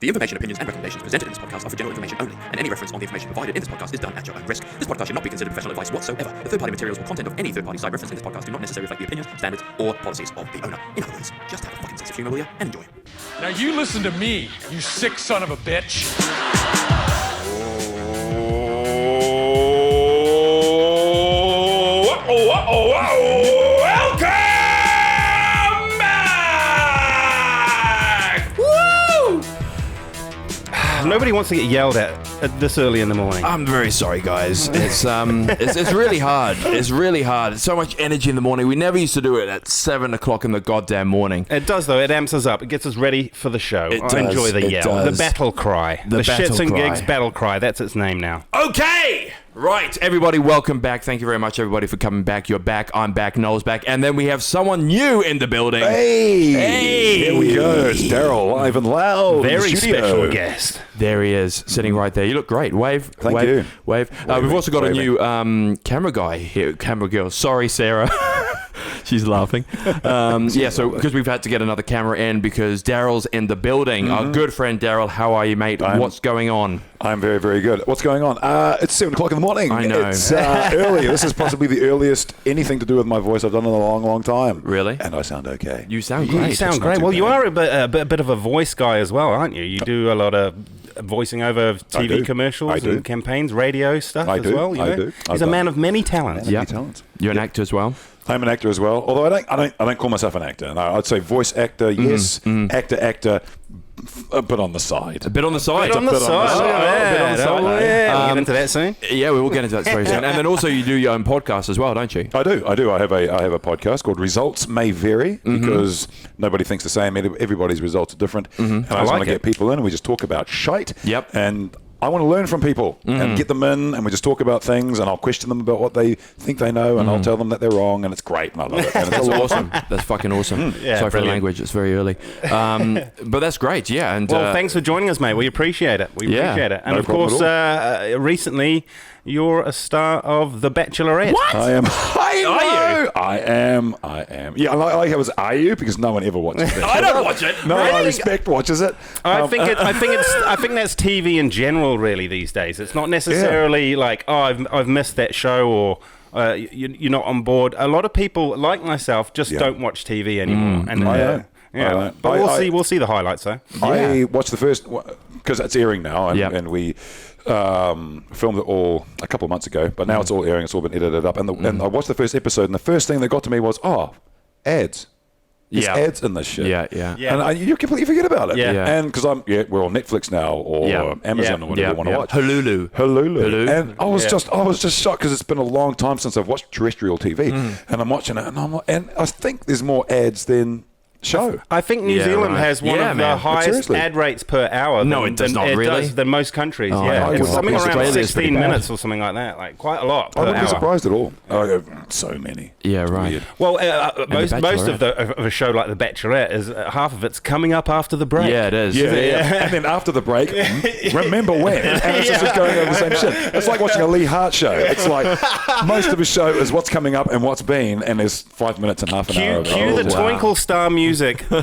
The information, opinions, and recommendations presented in this podcast are for general information only, and any reference on the information provided in this podcast is done at your own risk. This podcast should not be considered professional advice whatsoever. The third-party materials or content of any third-party site referenced in this podcast do not necessarily reflect the opinions, standards, or policies of the owner. In other words, just have a fucking sense of humor, will you? And enjoy. Now you listen to me, you sick son of a bitch. Welcome back! Woo! Nobody wants to get yelled at this early in the morning. I'm very sorry, guys. It's really hard. It's really hard. It's so much energy in the morning. We never used to do it at 7 o'clock in the goddamn morning. It does, though. It amps us up. It gets us ready for the show. It I does. enjoy the It yell. does. The battle cry. The battle Shits and cry. Gigs battle cry. That's its name now. Okay! Right, everybody, welcome back. Thank you very much, everybody, for coming back. You're back. I'm back. Noel's back. And then we have someone new in the building. Hey! Here we go. It's Daryl, live and loud. Very in the studio. special guest. There he is, sitting right there. You look great. Wave. Thank wave, you. Wave. We've also got a new camera guy here. Camera girl. Sorry, Sarah. She's laughing. Yeah, so because we've had to get another camera in because Daryl's in the building. Our good friend Daryl, how are you, mate? What's going on? I'm very, very good. What's going on? It's 7 o'clock in the morning. I know. It's early. This is possibly the earliest anything to do with my voice I've done in a long, long time. Really? And I sound okay. You sound great. You sound It's not great. too Well, you bad. are a bit of a voice guy as well, aren't you? You do a lot of voicing over I TV do. commercials I do. and campaigns, radio stuff I as do. well. You I know? do. He's a man of many talents. Many Yeah. talents. You're an actor as well? I'm an actor as well, although I don't call myself an actor. No, I'd say voice actor, yes. Actor, a bit on the side. A bit on the side. Bit on the side. Look at bit on the that. side. Oh, yeah. We'll get into that soon. Yeah, we will get into that very soon. And then also you do your own podcast as well, don't you? I do. I have a podcast called Results May Vary because nobody thinks the same. Everybody's results are different. And I just like want to it. get people in and we just talk about shite. Yep. And I want to learn from people and get them in and we just talk about things and I'll question them about what they think they know and I'll tell them that they're wrong and it's great and I love it. And it's That's a lot of awesome. That's fucking awesome. Yeah, Sorry for the brilliant. language. It's very early. But that's great. Yeah. And Well, thanks for joining us, mate. We appreciate it. Yeah, appreciate it. And no of problem course, at recently, you're a star of The Bachelorette. What? I am. Are you? I am. Yeah, I like how it's "Are you?" because no one ever watches that. I don't watch it. No, Really? I respect watches it. I think that's TV in general, really, these days. It's not necessarily like, oh, I've missed that show or you're not on board. A lot of people, like myself, just don't watch TV anymore. And I know. yeah, I know. but we'll see the highlights though. I watched the first because it's airing now, and we filmed it all a couple of months ago. But now it's all airing; it's all been edited up. And I watched the first episode, and the first thing that got to me was, ads. There's Yeah. ads in this shit. Yeah. And you completely forget about it. Yeah. And because we're on Netflix now or Amazon or whatever you want to watch. Hulu. And I was just shocked because it's been a long time since I've watched terrestrial TV, and I'm watching it, and I think there's more ads than show. I think New Yeah, Zealand right. has one Yeah, of the man. highest Seriously. ad rates per hour. No, it does not really. Than most countries. Oh, yeah, I it's would something not be around surprised. 16 Pretty bad. minutes or something like that. Like quite a lot I per wouldn't be hour. surprised at all. So many. Yeah, right. Weird. Well, most Bachelorette. of a show like The Bachelorette is half of it's coming up after the break. Yeah, it is. Yeah. And then after the break, remember when? And it's just going over the same shit. It's like watching a Lee Hart show. It's like most of his show is what's coming up and what's been, and there's 5 minutes and half an hour of it. Cue the wow. twinkle star music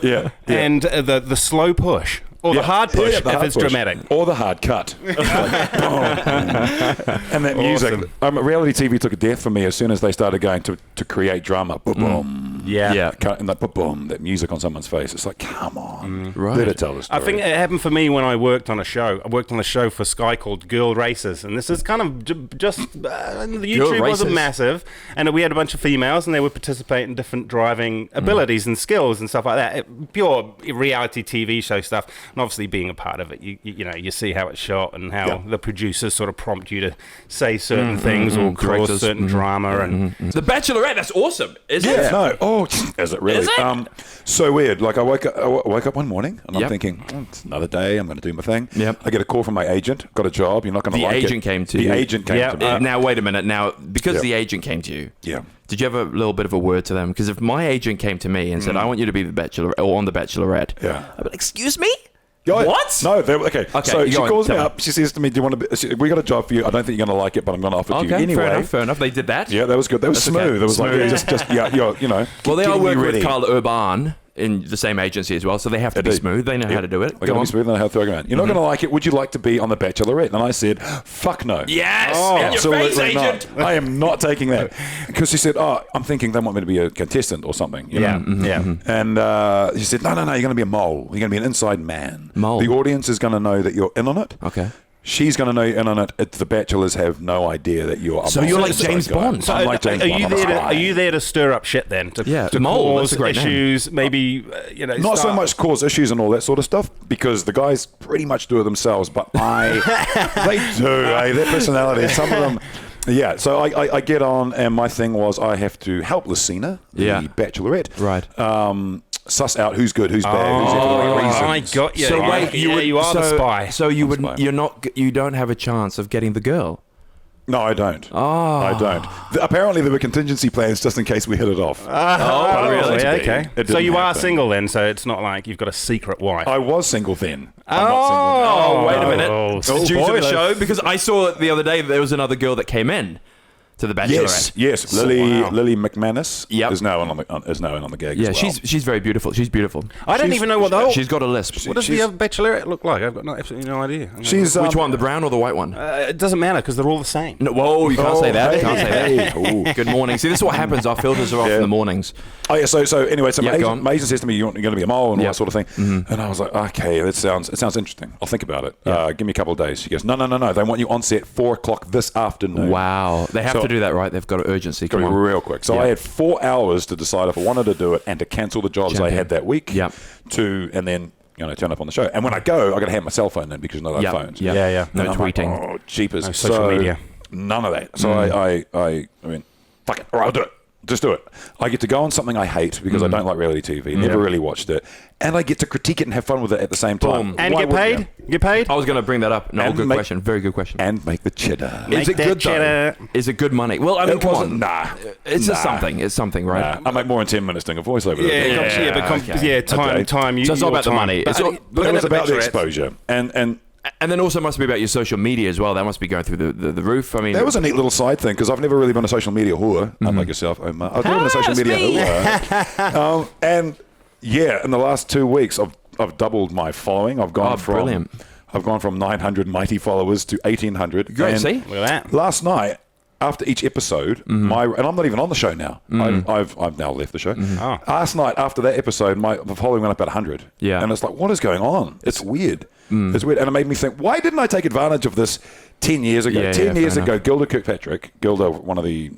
Yeah. and the slow push. Or the hard push, the if hard it's push. dramatic. Or the hard cut. Like, boom. And that music. Awesome. Reality TV took a death for me as soon as they started going to create drama. Boom. Yeah. Cut, and that boom, that music on someone's face. It's like, come on. Right. Let it tell the story. I think it happened for me when I worked on a show. I worked on a show for Sky called Girl Races, and this is kind of just the YouTube wasn't Races. massive, and we had a bunch of females, and they would participate in different driving abilities and skills and stuff like that. Pure reality TV show stuff, and obviously being a part of it, you see how it's shot and how the producers sort of prompt you to say certain things or correct cause us. certain drama and. The Bachelorette, that's awesome, isn't it? No. Oh, is it really? Is it? So weird. Like I woke up one morning and I'm Yep. thinking, it's another day. I'm going to do my thing. Yep. I get a call from my agent. Got a job. You're not going to The like it. agent came to the you. agent came Yeah. to me. Now, wait a minute. Now, because Yeah. the agent came to you, Yeah. did you have a little bit of a word to them? Because if my agent came to me and said, I want you to be the Bachelor or on the Bachelorette, Yeah. I'd be like, excuse me? Yeah. What? No, okay. So you she go on, calls me tell me. up. She says to me, "Do you want to? We got a job for you. I don't think you're going to like it, but I'm going to offer it to you Okay, anyway." fair enough. They did that. Yeah, that was good. That was That's smooth. okay. It was like Smooth. just well, they are Getting me working ready. with Carl Urban in the same agency as well, so they have to be smooth. They know how to do it. They're going to be smooth. They know how to throw it around. You're not going to like it. Would you like to be on The Bachelorette? And I said, fuck no. Yes! Absolutely not. I am not taking that. Because she said, I'm thinking they want me to be a contestant or something. You know? And she said, no, you're going to be a mole. You're going to be an inside man. Mole. The audience is going to know that you're in on it. Okay. She's going to know you're in on it. The Bachelors have no idea that you're. So you're like James Bond. I'm like James Bond. Are you there to stir up shit then? To Mole, cause that's a great issues, name. maybe Not so much cause issues and all that sort of stuff, because the guys pretty much do it themselves. But they do. Their personality. Some of them. Yeah, so I get on, and my thing was I have to help Lucina, the Bachelorette, right? Suss out who's good, who's bad, who's there for the right reasons. I got you. So wait, you are the spy. So you don't have a chance of getting the girl. No, I don't. I don't. Apparently, there were contingency plans just in case we hit it off. Really? Okay. It So didn't you are happen. single then, so it's not like you've got a secret wife. I was single then. I'm not single now. Oh, wait a minute. Oh, Did you do the show? Because I saw the other day that there was another girl that came in to the Bachelorette. Yes. Lily McManus Yep. is now in on the gig. Yeah, as well. she's very beautiful. She's beautiful. I don't even know what the whole... She's got a lisp. What does the other Bachelorette look like? I've got absolutely no idea. She's Which one, the brown or the white one? It doesn't matter because they're all the same. No, whoa, you can't say that. hey, You can't say that. hey. Good morning. See, this is what happens. Our filters are off in the mornings. Oh yeah, so anyway, Yeah, go on. my agent says to me, "You're going to be a mole and all Yeah. that sort of thing," and I was like, "Okay, it sounds interesting. I'll think about it. Give me a couple of days." She goes, "No. They want you on set 4:00 this afternoon." Wow. They have So- to do that, right? They've got urgency. Got Come to be on. real quick. So I had 4 hours to decide if I wanted to do it and to cancel the jobs I had that week. Yep. And then turn up on the show. And when I go, I got to have my cell phone in because none of Yep. phones. Yep. Yeah. No And I'm like, tweeting. oh, jeepers. No social media. None of that. So I mean, fuck it. All right, I'll do it. Just do it. I get to go on something I hate because I don't like reality TV. Never really watched it. And I get to critique it and have fun with it at the same time. Boom. And Why get wouldn't paid? you? Get paid? I was going to bring that up. No, And good make- question. Very good question. And make the cheddar. Make Is it that good though? cheddar. Is it good money? Well, I mean, It come wasn't. on. Nah. It's just Nah. something. It's something, right? I make more in 10 minutes doing a voiceover. Time. So it's all about the money. But, It's all- But it was about the Bachelorette- exposure. And then also must be about your social media as well. That must be going through the roof. I mean, That was a neat little side thing because I've never really been a social media whore, unlike yourself, Omar. I've never been a social media whore. And yeah, in the last 2 weeks, I've doubled my following. I've gone brilliant. I've gone from 900 mighty followers to 1,800. Great, And see? Look at that. Last night, after each episode, and I'm not even on the show now. I've now left the show. Last night, after that episode, my following went up about 100. Yeah. And it's like, what is going on? It's weird. It's weird. And it made me think, why didn't I take advantage of this 10 years ago? Yeah, 10 years fair ago, enough. Gilda Kirkpatrick, one of the,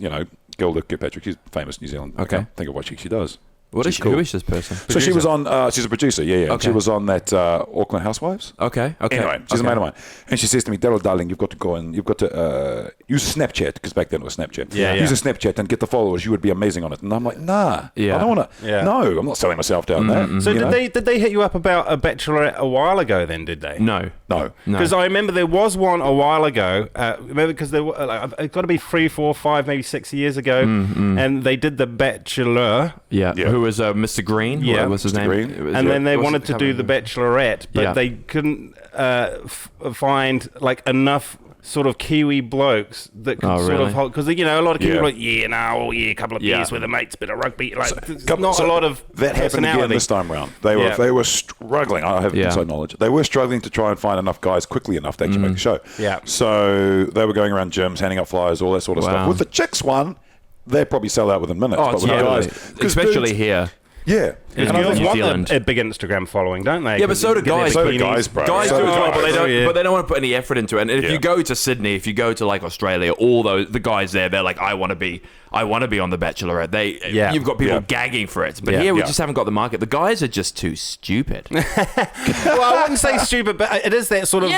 Gilda Kirkpatrick, she's famous New Zealand. I Okay. can't think of what she does. what is She's she? cool. Who is this person? So she was on, she's a producer, yeah. Okay. She was on that Auckland Housewives. Okay. Anyway, she's a mate of mine. And she says to me, Daryl, darling, you've got to go and you've got to use Snapchat, because back then it was Snapchat. Yeah. Use a Snapchat and get the followers. You would be amazing on it. And I'm like, nah, Yeah. I don't want to. Yeah. No, I'm not selling myself down there. So you know? did they hit you up about a Bachelorette a while ago then, did they? No. No. No. Because I remember there was one a while ago. Remember, because there were, it's got to be 3, 4, 5, maybe 6 years ago, and they did the Bachelor, Yeah. Yeah. Who was Mr. Green? Yeah. What was his Mr. name? Green. It was- and then they what was wanted it to do the covering? Bachelorette, but Yeah. they couldn't find like enough sort of Kiwi blokes that could Oh, sort really? of hold, because a lot of Kiwi Yeah. are like, a couple of Yeah. beers with a mates, bit of rugby, like there's Couple- not so a lot of that happened again personality. this time round. They were struggling. I have Yeah. inside knowledge. They were struggling to try and find enough guys quickly enough to actually make a show. Yeah. So they were going around gyms, handing out flyers, all that sort of Wow. stuff. With the chicks one, they probably sell out within minutes. Oh, but it's with the totally. guys, 'cause Especially dudes- here. Yeah. Because And I girls think- New want Zealand. a big Instagram following, don't they? Yeah, but so do Get their guys. So do bikinis. guys, bro. Guys So do do as well, guys. but they don't. Yeah. But they don't want to put any effort into it. And if Yeah. you go to Sydney, if you go to like Australia, all the guys there, they're like, I want to be on the Bachelorette. You've got people Yeah. gagging for it. But Yeah. here we Yeah. just haven't got the market. The guys are just too stupid. Well, I wouldn't say stupid, but it is that sort of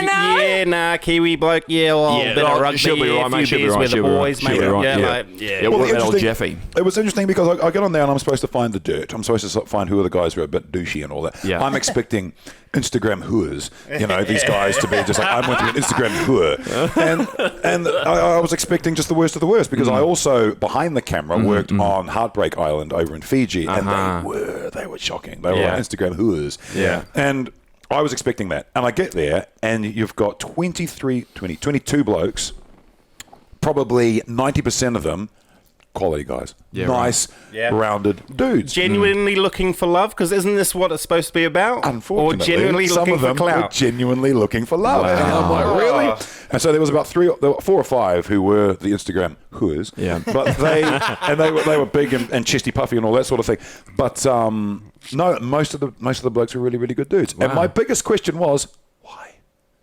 Kiwi bloke, bit of rugby, she'll be right, a mate. few She'll be beers right. with the She'll be right. boys, She'll mate. be right. Yeah, Yeah. like, Yeah, yeah. what about old Jeffy? It was interesting because I got on there and I'm supposed to find the dirt. I'm supposed to find who are the guys who are a bit douchey and all that. Yeah. I'm expecting Instagram whores, these guys to be just like, I'm with you, an Instagram whoer. And I was expecting just the worst of the worst because I also, behind the camera, worked on Heartbreak Island over in Fiji, and they were shocking. They were Yeah. like Instagram whoers. Yeah. And I was expecting that. And I get there, and you've got 22 blokes, probably 90% of them quality guys. Yeah, nice, rounded dudes. Genuinely looking for love, because isn't this what it's supposed to be about? Unfortunately, or genuinely some looking of them for clout. were genuinely looking for love. And I'm like, really? And so there was about 4 or 5 who were the Instagram whoos. Yeah. But they were big and chesty puffy and all that sort of thing. But no, most of the blokes were really, really good dudes. Wow. And my biggest question was, why?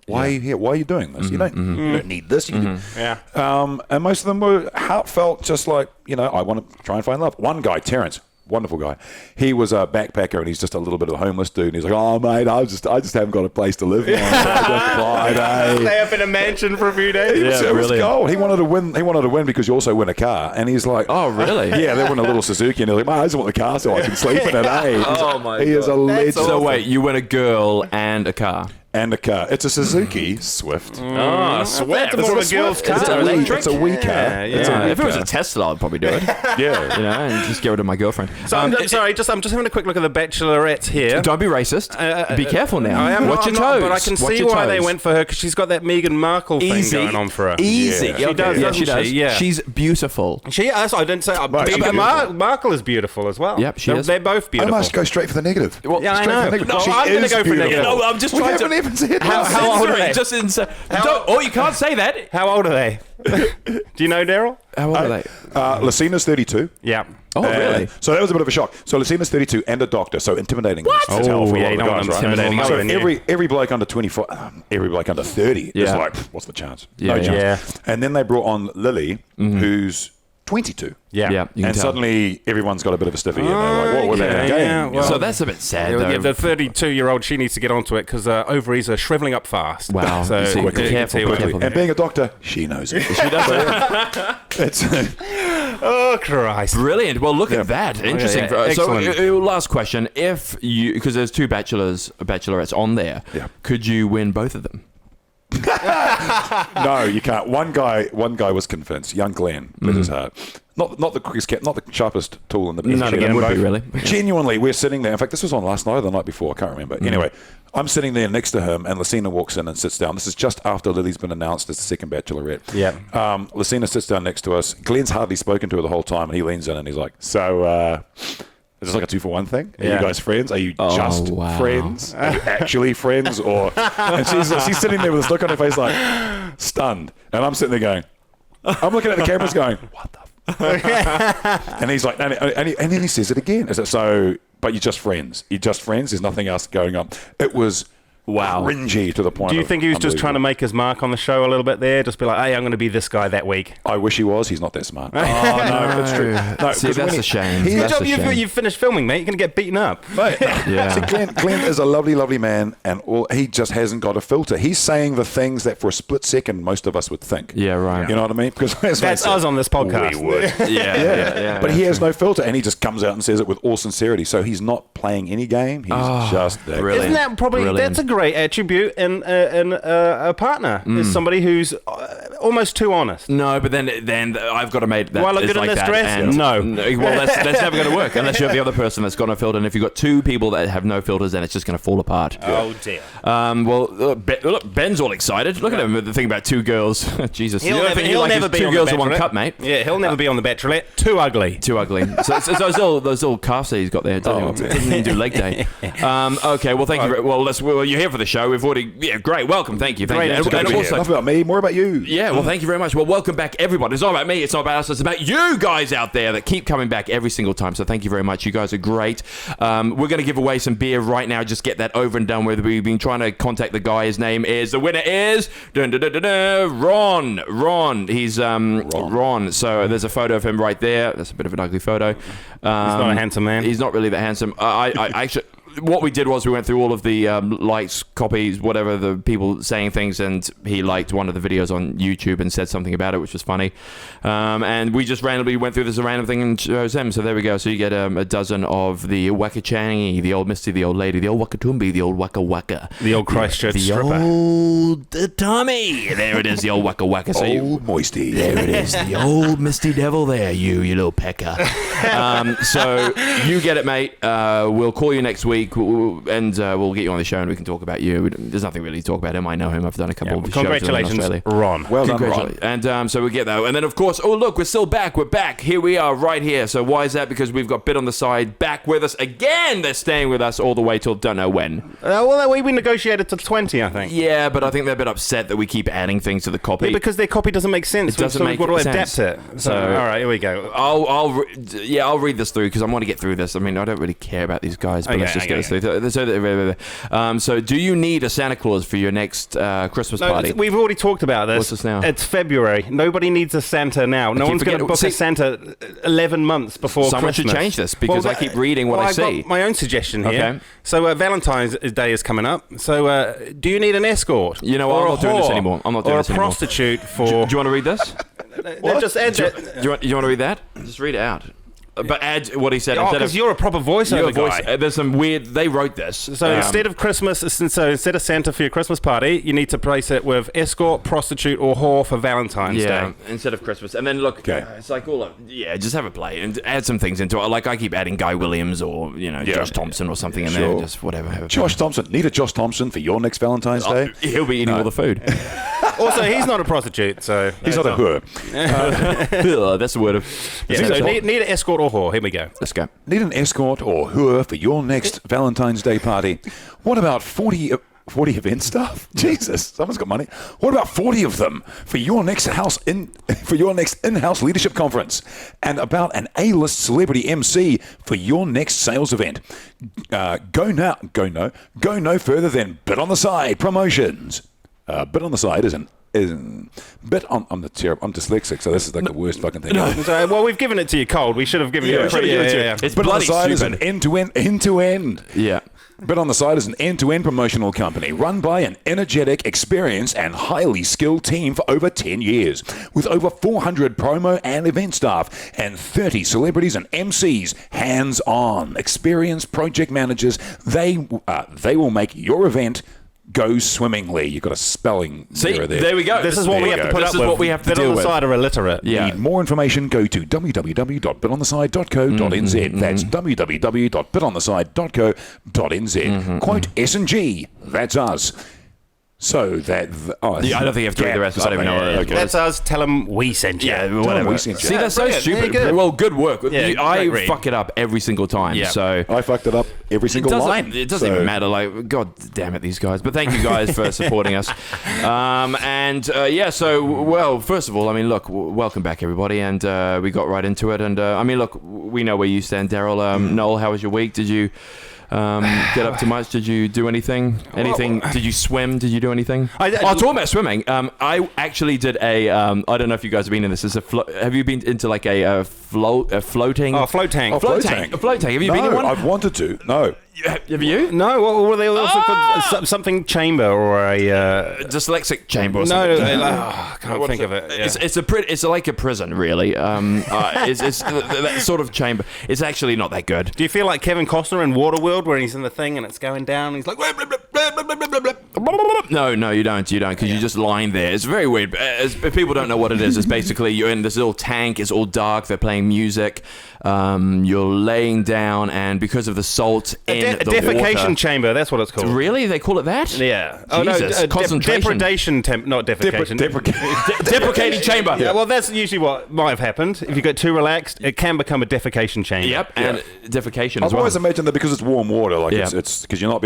Why are you here? Why are you doing this? You don't need this. And most of them were heartfelt, just like, I want to try and find love. One guy, Terrence, wonderful guy. He was a backpacker and he's just a little bit of a homeless dude. And he's like, oh mate, I just haven't got a place to live now. Stay up in a mansion for a few days. It was gold. He wanted to win. He wanted to win because you also win a car. And he's like, oh really? Yeah, they won a little Suzuki, and he's like, mate, I just want the car so I can sleep in it. Oh my God. He is a legend. So wait, you win a girl and a car. And a car. It's a Suzuki Swift. Oh, Swift. It's more of a girl's car. It's a wee car. If it was a Tesla, I'd probably do it. Yeah. And just get rid of my girlfriend. So I'm just having a quick look at the Bachelorettes here. Don't be racist. Be careful now. I am Watch your toes. but I can see why they went for her, because she's got that Meghan Markle thing going on for her. Easy. Yeah. She does, doesn't she? Yeah. She's beautiful. I didn't say. Meghan Markle is beautiful as well. Yep, she is. They're both beautiful. I must go straight for the negative. Well, I know. No, I'm going to go for negative. No, I'm just trying to. We haven't even said How old are they? Just you can't say that. How old are they? Do you know, Daryl? How old are they? Lucina's 32. Yeah. Oh, really? So that was a bit of a shock. So Lucina's 32 and a doctor, so intimidating. What? You don't want them intimidating. So every bloke under 24, every bloke under 30 is like, what's the chance? No chance. Yeah. And then they brought on Lily, who's 22. Yeah. And suddenly everyone's got a bit of a stiffy. And they're like, what were they in the game? Well, So that's a bit sad, though. Yeah, the 32-year-old, she needs to get onto it, because ovaries are shriveling up fast. Wow. So Careful. And being a doctor, she knows it. She does. Oh, Christ. Brilliant. Well, look at that. Interesting. Excellent. So, last question. If you, because there's 2 bachelorettes on there, could you win both of them? No, you can't. One guy was convinced. Young Glenn, bless his heart. Not the quickest cat, not the sharpest tool in the business. None again would be, really. Genuinely, we're sitting there. In fact, this was on last night or the night before. I can't remember. Anyway, I'm sitting there next to him, and Lucina walks in and sits down. This is just after Lily's been announced as the second Bachelorette. Yeah. Lucina sits down next to us. Glenn's hardly spoken to her the whole time, and he leans in and he's like, so, is this like a 2-for-1 thing? Are you guys friends? Are you just friends? Are you actually friends? And she's sitting there with this look on her face like, stunned. And I'm sitting there going, I'm looking at the cameras going, what the and he's like, and then he says it again. Is it so? But you're just friends. You're just friends. There's nothing else going on. It was cringy to the point. Do you think he was just trying to make his mark on the show a little bit there? Just be like, hey, I'm going to be this guy that week. I wish he was. He's not that smart. Oh, no, that's true. No, see, that's a shame. You've finished filming, mate. You're going to get beaten up. See, Glenn is a lovely, lovely man, and he just hasn't got a filter. He's saying the things that for a split second most of us would think. Yeah, right. You know what I mean? Because that's us on this podcast. We would. But he has no filter, and he just comes out and says it with all sincerity. So he's not playing any game. He's just that. Isn't that probably that's a great attribute in a partner? Is somebody who's almost too honest. No, but then I've got a mate that is like that. And well, that's never going to work unless you have the other person that's got no filter. And if you've got 2 people that have no filters, then it's just going to fall apart. Oh dear. Look, Ben's all excited. Look at him. The thing about 2 girls. Jesus. He'll never be 2 girls in 1 cup, mate. Yeah, he'll never be on the Bachelorette. Too ugly. So it's those little calves that he's got there. Doesn't even do leg day. Okay. Well, thank you. Well, you're here for the show. We've already. Yeah, great. Welcome. Thank you. Great. And also, enough about me. More about you. Yeah. Well, thank you very much. Well, welcome back, everybody. It's not about me. It's not about us. It's about you guys out there that keep coming back every single time. So thank you very much. You guys are great. We're going to give away some beer right now. Just get that over and done with. We've been trying to contact the guy. His name is, the winner is Ron. He's Ron. So there's a photo of him right there. That's a bit of an ugly photo. He's not a handsome man. He's not really that handsome. I actually. What we did was we went through all of the likes, copies, whatever, the people saying things, and he liked one of the videos on YouTube and said something about it, which was funny. And we just randomly went through this random thing and chose him. So there we go. So you get a dozen of the Wakachangi, the old Misty, the old lady, the old Wakatumbi, the old Waka Waka. The old Christchurch the stripper. Old Tommy. There it is, the old Waka Waka. So old Moisty. There it is, the old Misty Devil there, you little pecker. So you get it, mate. We'll call you next week. week, and we'll get you on the show and we can talk about you. There's nothing really to talk about him. I know him. I've done a couple of shows congratulations, in Australia. Ron. Well done, Ron. And so we get that. And then, of course, oh, look, we're still back. We're back. Here we are right here. So why is that? Because we've got Bit on the Side back with us again. They're staying with us all the way till don't know when. Well, we negotiated to 20, I think. Yeah, but I think they're a bit upset that we keep adding things to the copy. Yeah, because their copy doesn't make sense. It doesn't make sense. We've got to sense. adapt it. So, all right, here we go. I'll read this through because I want to get through this. I mean, I don't really care about these guys, but let's just get this through. So, do you need a Santa Claus for your next Christmas party? We've already talked about this. What's this now? It's February. Nobody needs a Santa now. No one's going to book a Santa 11 months before Someone Christmas. should change this because I keep reading what I see. I've got my own suggestion here. Okay. So Valentine's Day is coming up. So do you need an escort? You know what? I'm not doing this anymore. I'm not doing this anymore. Or a prostitute for... Do you want to read this? Just add Do you want to read that? Just read it out. But add what he said. Because you're a proper voiceover guy. There's some weird... They wrote this. So instead of Christmas, instead of Santa for your Christmas party, you need to place it with escort, prostitute, or whore for Valentine's Day. Instead of Christmas. And then look, it's like all of... Yeah, just have a play and add some things into it. Like I keep adding Guy Williams or, Josh Thompson or something in there. Just whatever. Josh Thompson. Need a Josh Thompson for your next Valentine's Day? He'll be eating all the food. Also, he's not a prostitute, so... He's not a whore. That's the word of... So need an escort or whore. Here we go. Let's go. Need an escort or whore for your next Valentine's Day party? What about 40 event staff? Jesus, someone's got money. What about 40 of them for your next in-house leadership conference? And about an A-list celebrity MC for your next sales event? Go no further than Bit on the Side Promotions. Bit on the Side I'm dyslexic, so this is like the worst fucking thing. Well, we've given it to you cold. We should have given you a pretty... It's Bit on the bloody Side is stupid. an end-to-end. Yeah. Bit on the Side is an end-to-end promotional company run by an energetic, experienced, and highly skilled team for over 10 years. With over 400 promo and event staff and 30 celebrities and MCs, hands-on, experienced project managers, they will make your event go swimmingly. You've got a spelling error there. There we go. This is what we have to put up with. This is what we have to deal with. Bit on the Side are illiterate. Yeah. Need more information, go to www.bitontheside.co.nz. That's www.bitontheside.co.nz. Quote S&G. That's us. So that... I don't think you have to read the rest. I don't even know what it is. That's us. Tell them we sent you. Yeah, whatever. See, that's so stupid. Good. Well, good work. Yeah, I fuck it up every single time. Yeah. So I fucked it up every single line. It doesn't even matter. Like, God damn it, these guys. But thank you guys for supporting us. So, first of all, I mean, look, welcome back, everybody. And we got right into it. And, I mean, look, we know where you stand, Daryl. Noel, how was your week? Did you... get up too much? Did you do anything? Did you swim? Did you do anything? Talking about swimming. I actually did a. I don't know if you guys have been in this. Have you been into like a floating? Oh, float tank. A float tank. A float tank. Have you been in one? I've wanted to. No. Have you? No. What were they also called? Something chamber or a dyslexic chamber? Or something. I can't think of it. Yeah. It's like a prison, really. It's that sort of chamber. It's actually not that good. Do you feel like Kevin Costner in Waterworld, where he's in the thing and it's going down and he's like... No, you don't, because you're just lying there. It's very weird. If people don't know what it is, it's basically you're in this little tank. It's all dark. They're playing music. You're laying down, and because of the salt in the defecation water, chamber. That's what it's called. Really? They call it that? Yeah. Jesus. Concentration. Depredation not defecation. Deprecating chamber. Yeah. Well, that's usually what might have happened. If you get too relaxed, it can become a defecation chamber. Yep. And defecation. I've as always well. imagined that because it's warm water, like it's because you're not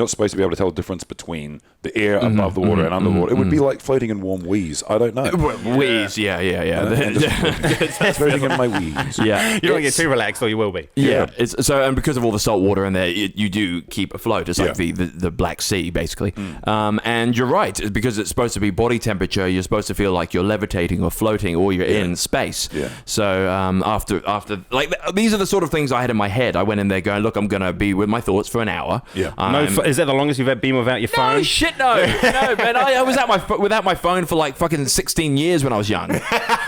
supposed to be able to tell the difference between the air above the water and underwater. It would be like floating in warm wheeze. I don't know. Wheeze. Yeah. It's floating in my wheeze. Yeah. You don't get too relaxed, or you will be. Yeah. And because of all the salt water in there, you do keep afloat. It's like the Black Sea, basically. And you're right, because it's supposed to be body temperature. You're supposed to feel like you're levitating or floating, or you're in space. Yeah. So after like these are the sort of things I had in my head. I went in there going, look, I'm gonna be with my thoughts for an hour. Yeah. Is that the longest you've ever been without your phone? No shit, no, man. I was without my phone for like fucking 16 years when I was young.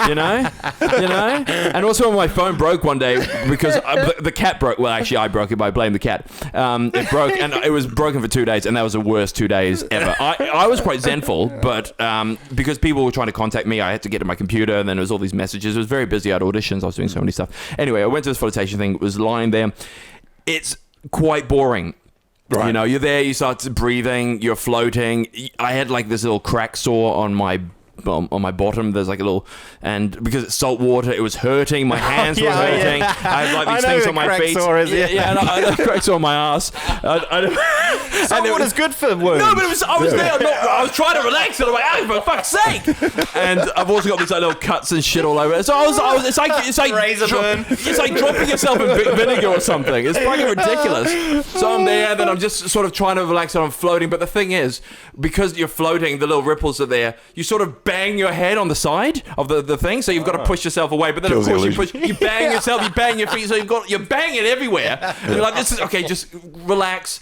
You know. And also when my phone broke one day because the cat broke. Well, actually, I broke it, but I blame the cat. It broke, and it was broken for 2 days, and that was the worst 2 days ever. I was quite zenful, but because people were trying to contact me, I had to get to my computer, and then there was all these messages. It was very busy. I had auditions. I was doing so many stuff. Anyway, I went to this flotation thing. Was lying there. It's quite boring. Right. You know, you're there, you start breathing, you're floating. I had like this little crack sore on my bottom. There's like a little, and because it's salt water, it was hurting. My hands were hurting. I had like these things on my feet. And I had a crack sore on my ass. Salt water's good for wounds. No, but I was there. I was trying to relax, and I'm like, oh, for fuck's sake! And I've also got these like little cuts and shit all over it. So it's like razor burn. It's like dropping yourself in vinegar or something. It's fucking ridiculous. So I'm there, and then I'm just sort of trying to relax, and I'm floating. But the thing is, because you're floating, the little ripples are there. You sort of bang your head on the side of the thing, so you've got to push yourself away. But then of course you bang yourself, you bang your feet, so you're banging everywhere. And you're like, this is okay. Just relax,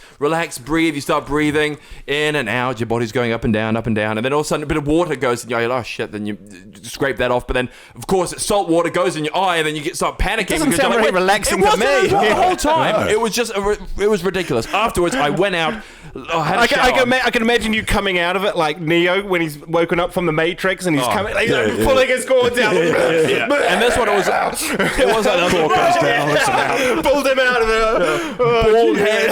breathe. You start breathing in and out. Your body's going up and down, and then all of a sudden a bit of water goes, and you're like, oh shit. Then you scrape that off. But then of course salt water goes in your eye, and then you start panicking. It doesn't sound very relaxing to me. The whole time. It was just it was ridiculous. Afterwards, I went out. I can imagine you coming out of it like Neo when he's woken up from the Matrix and he's coming, pulling his cords out. And that's what it was. It was like the cord comes down, pulled him out of there. Bald head.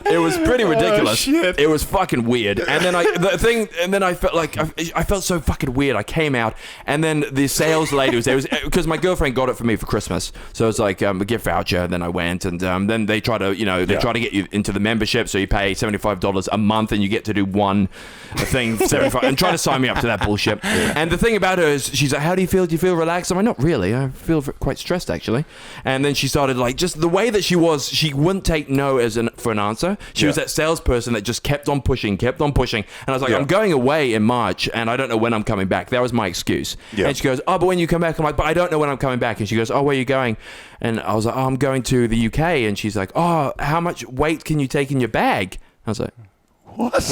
It was pretty ridiculous. It was fucking weird. And then I felt like I felt so fucking weird. I came out, and then the sales lady was there. Because my girlfriend got it for me for Christmas, so it was like a gift voucher. And then I went, and then they try to get you into the membership, so you pay $75 a month, and you get to do one thing, 75, and try to sign me up to that bullshit. And the thing about her is, she's like, "How do you feel? Do you feel relaxed?" I'm like, "Not really. I feel quite stressed, actually." And then she started like, just the way that she wouldn't take no for an answer. She was that salesperson that just kept on pushing. And I was like, I'm going away in March, and I don't know when I'm coming back. That was my excuse. And she goes, oh, but when you come back, I'm like, but I don't know when I'm coming back. And she goes, oh, where are you going? And I was like, oh, I'm going to the UK. And she's like, oh, how much weight can you take in your bag? I was like, what? What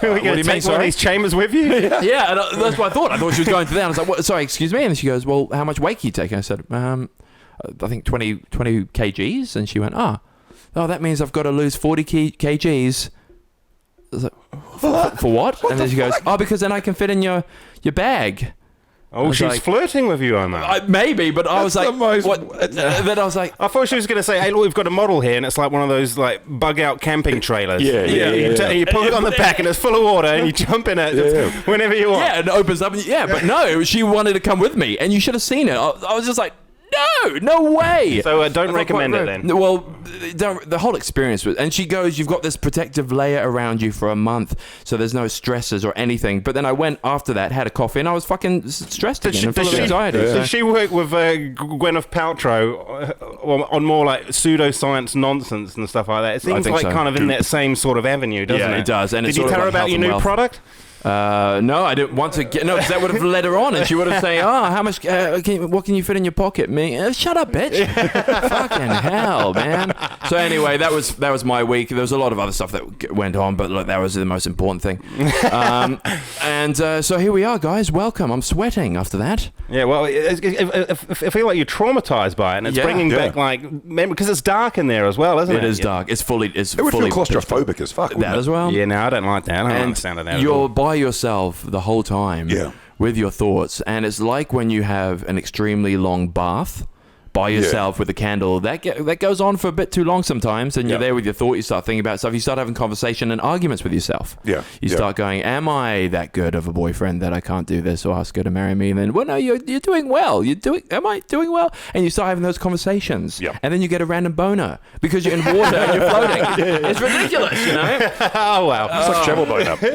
do you mean? One of these chambers with you? Yeah, and that's what I thought. I thought she was going to that. I was like, what? Sorry, excuse me. And she goes, well, how much weight can you take? And I said, I think 20 kgs. And she went, oh, that means I've got to lose 40 kgs. I was like, for what? And then she goes, oh, because then I can fit in your bag. Oh, she's like, flirting with you, Omar. Maybe, but I was like, what? Then I was like, I thought she was going to say, hey, look, we've got a model here, and it's like one of those like bug-out camping trailers. You put it on the back, and it's full of water, and you jump in it whenever you want. Yeah, and it opens up. But no, she wanted to come with me, and you should have seen it. I was just like, no way. So don't recommend it then. Well, the whole experience was, and she goes, you've got this protective layer around you for a month, so there's no stresses or anything. But then I went after that, had a coffee, and I was fucking stressed again and full of anxiety. Did she work with Gwyneth Paltrow on more like pseudoscience nonsense and stuff like that? It seems like kind of in that same sort of avenue, doesn't it? Yeah, it does. And did you tell her about your new product? No, I didn't want to get. No, because that would have led her on, and she would have said, "Oh, how much? What can you fit in your pocket?" Me, shut up, bitch! Fucking hell, man. So anyway, that was my week. There was a lot of other stuff that went on, but look, that was the most important thing. So here we are, guys. Welcome. I'm sweating after that. Yeah, well, I feel like you're traumatized by it, and it's bringing back like memory, because it's dark in there as well, isn't it? It is dark. It would feel claustrophobic as fuck. That as well. Yeah, no, I don't like that. I don't understand that. You're by yourself the whole time with your thoughts, and it's like when you have an extremely long bath by yourself with a candle that goes on for a bit too long sometimes, and you're there with your thought, you start thinking about stuff, you start having conversation and arguments with yourself. You start going, am I that good of a boyfriend that I can't do this or ask her to marry me? And then, well, no, you're doing well. Am I doing well? And you start having those conversations, and then you get a random boner because you're in water and you're floating. It's ridiculous, you know? Oh, wow. It's like travel boat up. Did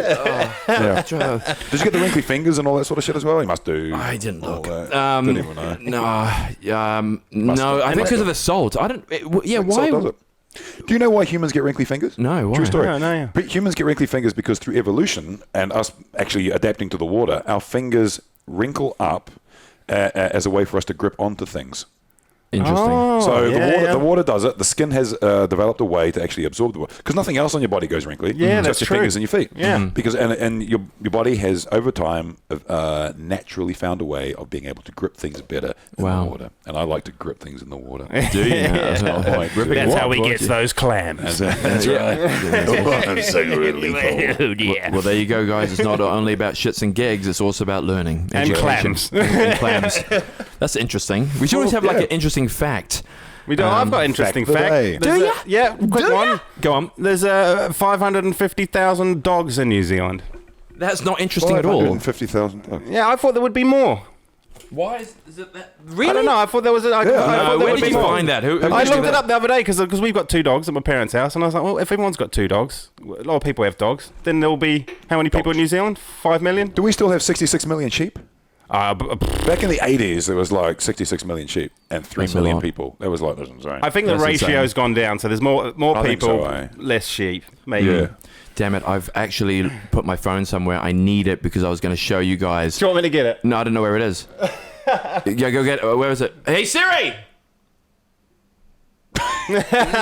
you get the wrinkly fingers and all that sort of shit as well? You must do. I didn't look. Didn't even know. No, I think because of the salt. I don't. Why? Salt does it. Do you know why humans get wrinkly fingers? No, why? True story. No. Humans get wrinkly fingers because through evolution and us actually adapting to the water, our fingers wrinkle up as a way for us to grip onto things. Interesting. So the water does it. The skin has developed a way to actually absorb the water because nothing else on your body goes wrinkly. Yeah, that's your true. fingers and your feet. Yeah, because and your body has over time naturally found a way of being able to grip things better in the water. And I like to grip things in the water. Do you? That's how he gets those clams. That's right. Well, there you go, guys. It's not only about shits and gigs. It's also about learning and clams. and clams. That's interesting. We should always have like an interesting fact We do. I've got interesting fact of the day. fact. Do you? Yeah, quick one. Go on. There's 550,000 dogs in New Zealand. That's not interesting at all. 550,000. Yeah, I thought there would be more. Why is it that? Really? I don't know. I thought there was. I thought there Where would did be you more. find that? Who I did you looked do it that? up the other day because we've got 2 dogs at my parents' house, and I was like, well, if everyone's got 2 dogs, a lot of people have dogs, then there'll be how many people in New Zealand? 5 million? Do we still have 66 million sheep? Back in the 80s, there was like 66 million sheep and 3 That's a million lot. people. That was like, that's insane. I think the That's ratio's insane. gone down, so there's more I think people, so, eh? less sheep, maybe. Yeah. Damn it! I've actually put my phone somewhere. I need it because I was going to show you guys. Do you want me to get it? No, I don't know where it is. Yeah, go get it. Where is it? Hey Siri!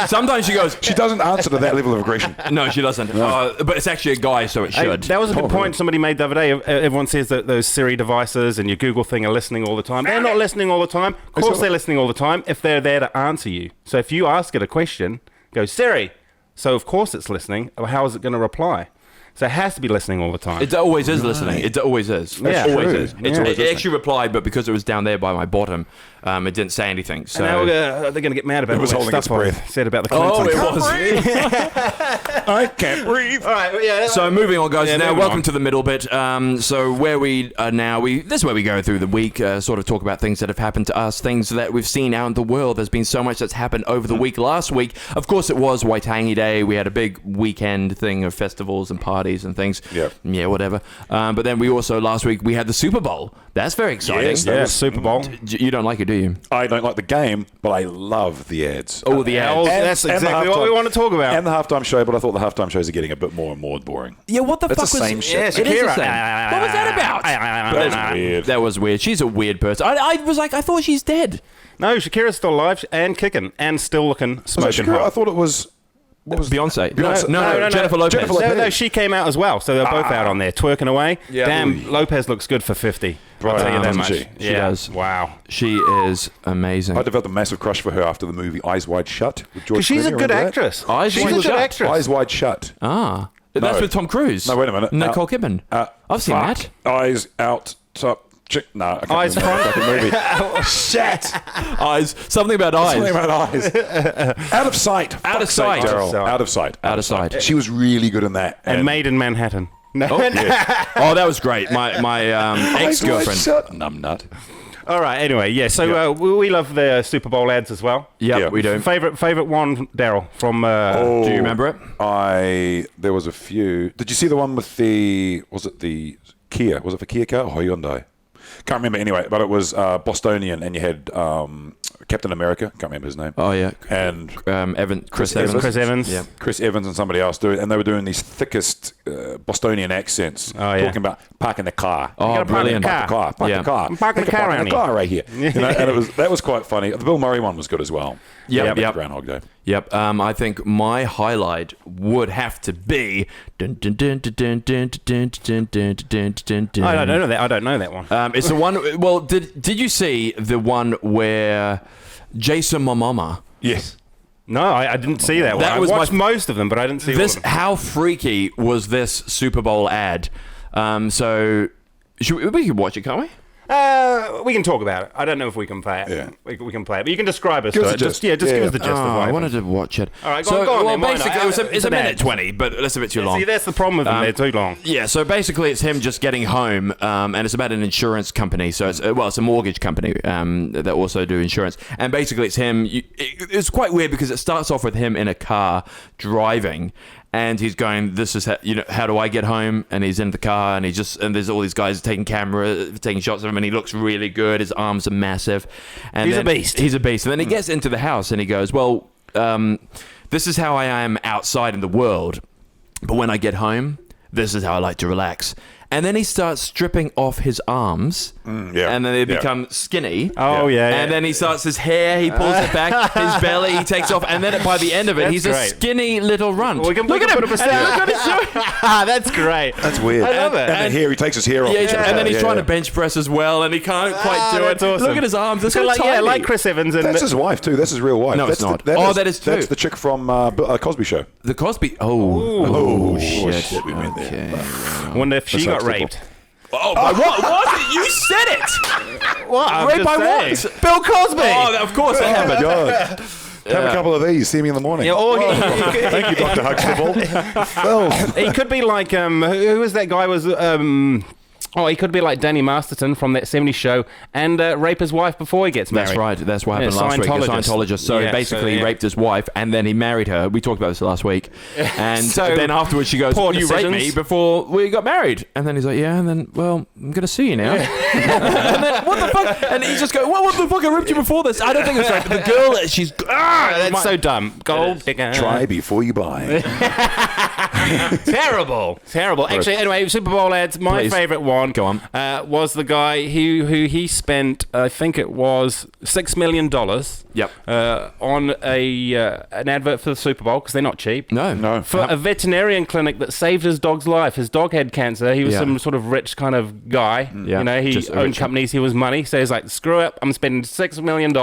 Sometimes she goes. She doesn't answer to that level of aggression. No, she doesn't. But it's actually a guy, so it Hey, should. that was a good point somebody made the other day. Everyone says that those Siri devices and your Google thing are listening all the time. They're not listening all the time. Of course they're listening all the time if they're there to answer you. So if you ask it a question, go, Siri. So of course it's listening. How is it going to reply? So it has to be listening all the time. It always is listening. It always is. Yeah. It always True. is. Yeah. It actually replied, but because it was down there by my bottom, it didn't say anything. So And now they're going to get mad about It was all that holding its stuff I breath. said about the oh, Clintons. it was. I can't breathe. All right, well, yeah. So moving on, guys. Yeah, Now, moving welcome on. to the middle bit. So where we are now, this is where we go through the week, sort of talk about things that have happened to us, things that we've seen out in the world. There's been so much that's happened over the week. Last week, of course, it was Waitangi Day. We had a big weekend thing of festivals and parties and things. Yep. Yeah, whatever. But then we also, last week, we had the Super Bowl. That's very exciting. Yes, Yeah, Super Bowl. You don't like it, do you? I don't like the game, but I love the ads. Oh, the ads. Oh, that's And the exactly what we halftime- want to talk about. And the halftime show, but I thought the halftime shows are getting a bit more and more boring. Yeah, what the That's fuck the was same shit. Yeah, It is the Shakira. same. What was that about? That's weird. That was weird. She's a weird person. I was like, I thought she's dead. No, Shakira's still alive and kicking and still looking Was that smoking Shakira? I hot. thought it was... What was Beyonce. Beyonce. No, Jennifer Lopez. Jennifer Lopez. No, she came out as well, so they're both out on there twerking away. Yeah. Damn, Lopez looks good for 50. Right, I'll tell you that doesn't much. she? She does. Wow. She is amazing. I developed a massive crush for her after the movie Eyes Wide Shut with George Because she's Clooney. a good Remember that? actress. Eyes She's Wide a good Shut. actress. Eyes Wide Shut. That's No. with Tom Cruise. No, wait a minute. Nicole Kidman. I've seen fuck. that. Eyes out. Top. Chick. No, I can't Eyes remember the fucking movie. Shit. Eyes. Something about eyes. Something about eyes. Out of sight. Out of Fuck's sake, sight. Daryl. Out of sight. Out of sight. She was really good in that. And Made in Manhattan. No. Oh, that was great. My Eyes Wide ex-girlfriend. Shut. Numbnut. All right, anyway, yeah, so we love the Super Bowl ads as well. Yep, Yeah. we do. Favorite one, Daryl, from... Oh, Do you remember it? There was a few. Did you see the one with was it the Kia? Was it for Kia car or Hyundai? Can't remember anyway, but it was Bostonian, and you had Captain America. Can't remember his name. Oh, yeah. And Chris Evans. Chris Evans. Yeah. Chris Evans and somebody else doing, and they were doing these thickest Bostonian accents, Oh, yeah. talking about parking the car. Oh, gotta park the brilliant. car. Park Yeah. the car. I'm parking the Think of car parking around the here. car right here. You know, and that was quite funny. The Bill Murray one was good as well. Yep, Yeah, yep. Groundhog Day. Yep. I think my highlight would have to be. I I don't know that. I don't know that one. It's the one. Well, did you see the one where Jason Momoa? Yes. No, I didn't see that one. That I was watched my- most of them, but I didn't see all This of them. how freaky was this Super Bowl ad? So we can watch it, can't we? We can talk about it. I don't know if we can play it. Yeah. We can play it, but you can describe us Give to us it. the Just gist. give Yeah. us the gist of what I happened. wanted to watch it. All right, so, go on well, then, why not? basically, it's It's a an minute ad. 20, but that's a bit too long. See, that's the problem with them. They're too long. Yeah, so basically it's him just getting home, and it's about an insurance company. So it's a mortgage company that also do insurance. And basically it's him. It's quite weird because it starts off with him in a car driving, and he's going, "This is how do I get home?" And he's in the car, and there's all these guys taking shots of him, and he looks really good. His arms are massive, and He's a then- beast. He's a beast. And then he gets into the house, and he goes, "Well, this is how I am outside in the world, but when I get home, this is how I like to relax." And then he starts stripping off his arms, yeah, and then they yeah. become skinny. Oh, yeah. And then he starts his hair, he pulls it back, his belly, he takes off, and then by the end of it, That's he's a great. skinny little runt. We can look at him! put up a And look at his That's great. That's weird. I love it. And the hair, he takes his hair off. Yeah, and then he's Yeah, trying yeah. to bench press as well, and he can't quite do it. That's awesome. Look at his arms; they're So so like, tiny. like Chris Evans and That's his wife too. That's his real wife. No, that's it's not. That That is too. That's the chick from Cosby Show. the Cosby. Oh, shit. we went there. I wonder if she got slippery. raped. Oh, by what? What? You said it! What? I'm Raped just by saying. what? Bill Cosby! Oh, of course that happened. God. Have a couple of these. See me in the morning. Yeah, or Thank you, Dr. Huxtable. Well, he could be like who was that guy? Was he could be like Danny Masterson from that 70s show and rape his wife before he gets married. That's right. That's what happened last week. A Scientologist. So he basically raped his wife, and then he married her. We talked about this last week. And So, then afterwards she goes, poor you raped me decisions. before we got married. And then he's like, yeah, and then, well, I'm going to sue you now. And then, what the fuck? And he just goes, what the fuck? I raped you before this. I don't think it's right. But the girl, she's... That's so dumb. Gold digger. try before you buy. Terrible. Actually, anyway, Super Bowl ads. My Please. favourite one Go on. was the guy who he spent, I think it was $6 million Yep. on an advert for the Super Bowl, because they're not cheap. No. For a veterinarian clinic that saved his dog's life. His dog had cancer. He was Yeah. some sort of rich kind of guy. Yeah. You know, he Just a owned rich- companies. He was money. So he's like, screw it. I'm spending $6 million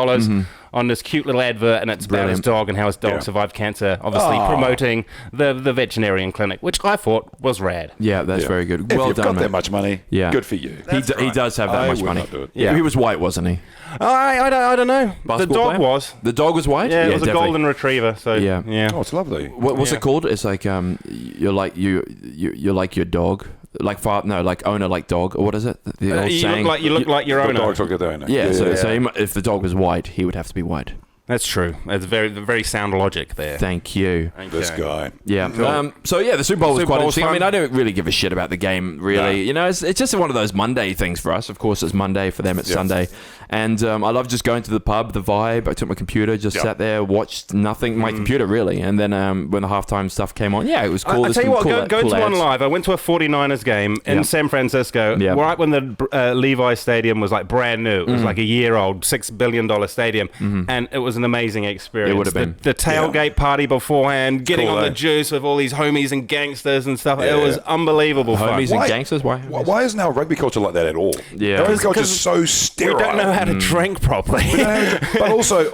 on this cute little advert, and it's about his Brilliant. dog and how his dog survived cancer. Obviously promoting the veterinarian clinic, which I thought was rad. Yeah, that's very good. If Well you've done, got mate. that much money, Yeah. good for you. He does have that I much would money. not do it. Yeah. He was white, wasn't he? I don't know. The Basketball dog player? was. The dog was white? Yeah, it was a definitely. golden retriever. So Yeah. Oh, it's lovely. What's it called? It's like you're like you're like your dog, like like owner like dog, or what is it? The old you saying. look like your The owner. dogs look at their owner. Yeah. So if the dog was white, he would have to be white. That's true. It's very sound logic there. Thank you. This guy. Yeah. So yeah, the Super Bowl was Super quite Bowl was interesting. I fun. mean, I don't really give a shit about the game, really. No. You know, it's just one of those Monday things for us. Of course, it's Monday for them. It's Sunday, and I love just going to the pub, the vibe. I took my computer, just sat there, watched nothing. My computer really, and then when the halftime stuff came on, yeah, it was cool. I There's tell you some what, go cool to one ads. live. I went to a 49ers game in San Francisco, right when the Levi Stadium was like brand new. It was like a year old, $6 billion stadium, and it was an amazing experience. It would have been. The tailgate party beforehand, getting Cool, on eh? the juice with all these homies and gangsters and stuff. It was unbelievable fun. Homies and gangsters. Why isn't our rugby culture like that at all? Yeah. Rugby culture is so We sterile. don't know how to drink properly. But also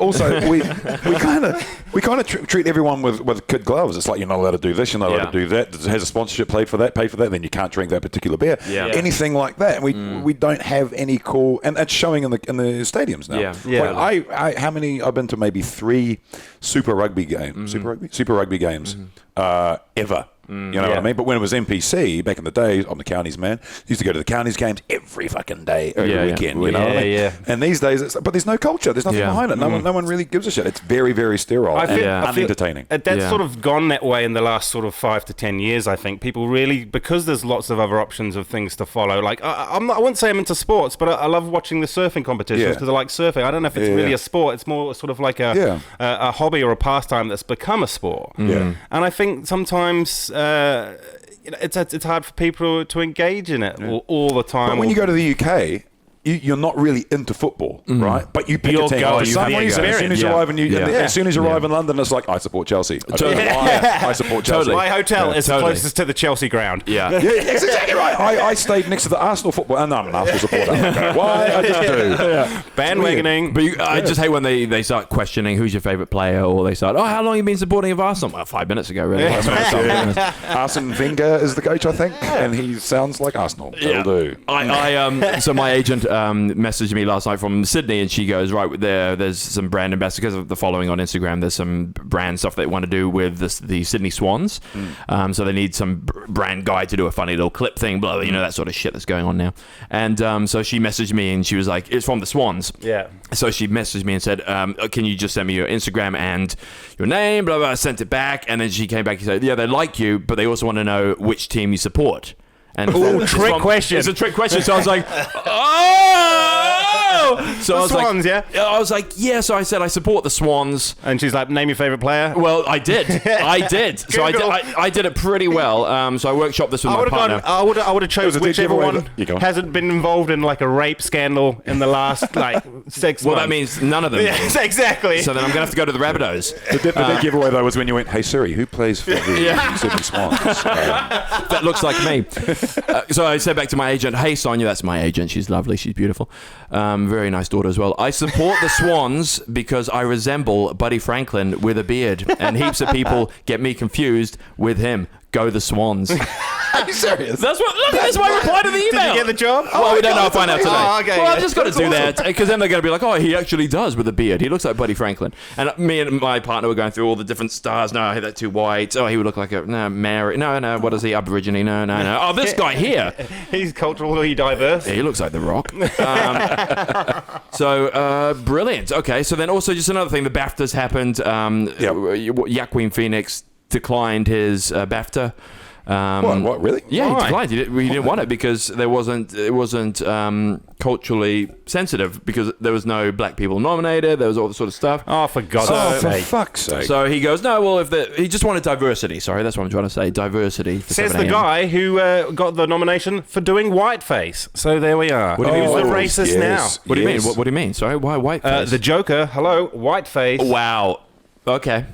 we kind of treat everyone with kid gloves. It's like you're not allowed to do this, you're not allowed to do that. Has a sponsorship pay for that, then you can't drink that particular beer. Yeah. Anything like that. We don't have any cool, and it's showing in the stadiums now. Yeah. Like I've been to maybe 3 Super Rugby games, Super Rugby games ever. You know what I mean? But when it was NPC back in the day, I'm the counties man. Used to go to the counties games every fucking day, every weekend. You know what I mean? Yeah. And these days, but there's no culture. There's nothing behind it. No one really gives a shit. It's very, very sterile and unentertaining. That's sort of gone that way in the last sort of 5 to 10 years. I think people really, because there's lots of other options of things to follow. Like I wouldn't say I'm into sports, but I love watching the surfing competitions because I like surfing. I don't know if it's really a sport. It's more sort of like a hobby or a pastime that's become a sport. Yeah. And I think sometimes it's hard for people to engage in it all the time. But when you go to the UK, you're not really into football, right? But you pick You're a team. going For some for the reason, as soon as you arrive as soon as you arrive in London, it's like I support Chelsea. I don't know why. I support Chelsea. My hotel is totally. the closest to the Chelsea ground. Yeah. Yeah, that's exactly right. I stayed next to the Arsenal football, and I'm an Arsenal supporter. Why? I just do. Bandwagoning. But I just hate when they start questioning who's your favourite player, or they start, how long have you been supporting of Arsenal? Well, 5 minutes ago, really. Arsene Wenger is the coach, I think, and he sounds like Arsenal. That'll do. So my agent messaged me last night from Sydney, and she goes, right, there's some brand ambassadors, because of the following on Instagram, there's some brand stuff they want to do with the Sydney Swans. So they need some brand guy to do a funny little clip thing, blah, you know, that sort of shit that's going on now. And so she messaged me, and she was like, it's from the Swans. Yeah. So she messaged me and said, can you just send me your Instagram and your name, blah, blah. I sent it back, and then she came back and said, yeah, they like you, but they also want to know which team you support. And trick question. It's a trick question. So I was like, oh! So I was Swans, like, I was like, yeah. So I said, I support the Swans. And she's like, name your favorite player. Well, I did. So I did it pretty well. So I workshopped this with my partner. I would have chosen whichever one You go. hasn't been involved in like a rape scandal in the last like 6 months. Well, that means none of them. Yes, exactly. So then I'm going to have to go to the Rabbitohs. The big giveaway, though, was when you went, hey, Siri, who plays for the Sydney Swans? That looks like me. So I said back to my agent, hey, Sonia, that's my agent. She's lovely. She's beautiful. Very nice daughter as well. I support the Swans because I resemble Buddy Franklin with a beard, and heaps of people get me confused with him. Go the Swans. Are you serious? That's my reply to the email. Did you get the job? Well, we don't know. I'll find out today. Oh, okay. Well, I've just got to do that because then they're going to be like, oh, he actually does with a beard. He looks like Buddy Franklin. And me and my partner were going through all the different stars. No, that's too white. Oh, he would look like Mary. No. What is he? Aborigine? No. Oh, this guy here. He's culturally diverse. Yeah, he looks like The Rock. So brilliant. Okay, so then also just another thing. The BAFTAs happened. Joaquin Phoenix declined his BAFTA. What? Really? Yeah, Why? he declined. He didn't want it because it wasn't culturally sensitive because there was no black people nominated. There was all this sort of stuff. Oh, for God's For sake. fuck's sake. So he goes, no, well, he just wanted diversity. Sorry, that's what I'm trying to say. Diversity. For Says 7 the a.m. guy who got the nomination for doing whiteface. So there we are. What do you mean? Who's the Oh, racist yes. now? What do you mean? Yes. What do you mean? Sorry, why whiteface? The Joker. Hello, whiteface. Wow. Okay.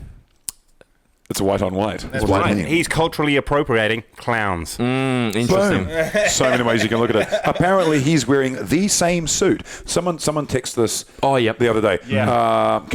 It's white on white. That's right. He's culturally appropriating clowns. Interesting. So many ways you can look at it. Apparently, he's wearing the same suit. Someone texted this the other day. Yeah.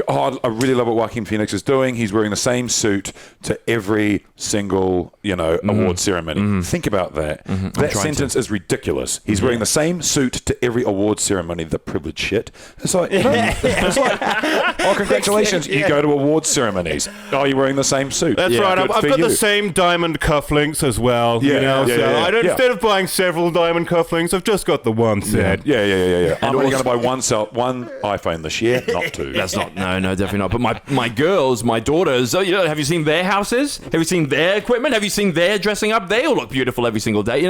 I really love what Joaquin Phoenix is doing. He's wearing the same suit to every single, award ceremony. Think about that. That sentence is ridiculous. He's wearing the same suit to every award ceremony. The privileged shit. It's like, oh, congratulations. You go to award ceremonies. Oh, you're wearing the same suit. That's right. I've got the same diamond cufflinks as well. Instead of buying several diamond cufflinks, I've just got the one set. Yeah. I'm only going to buy one iPhone this year, not two. That's not. No, definitely not. But my girls, my daughters. Have you seen their houses? Have you seen their equipment? Have you seen their dressing up? They all look beautiful every single day.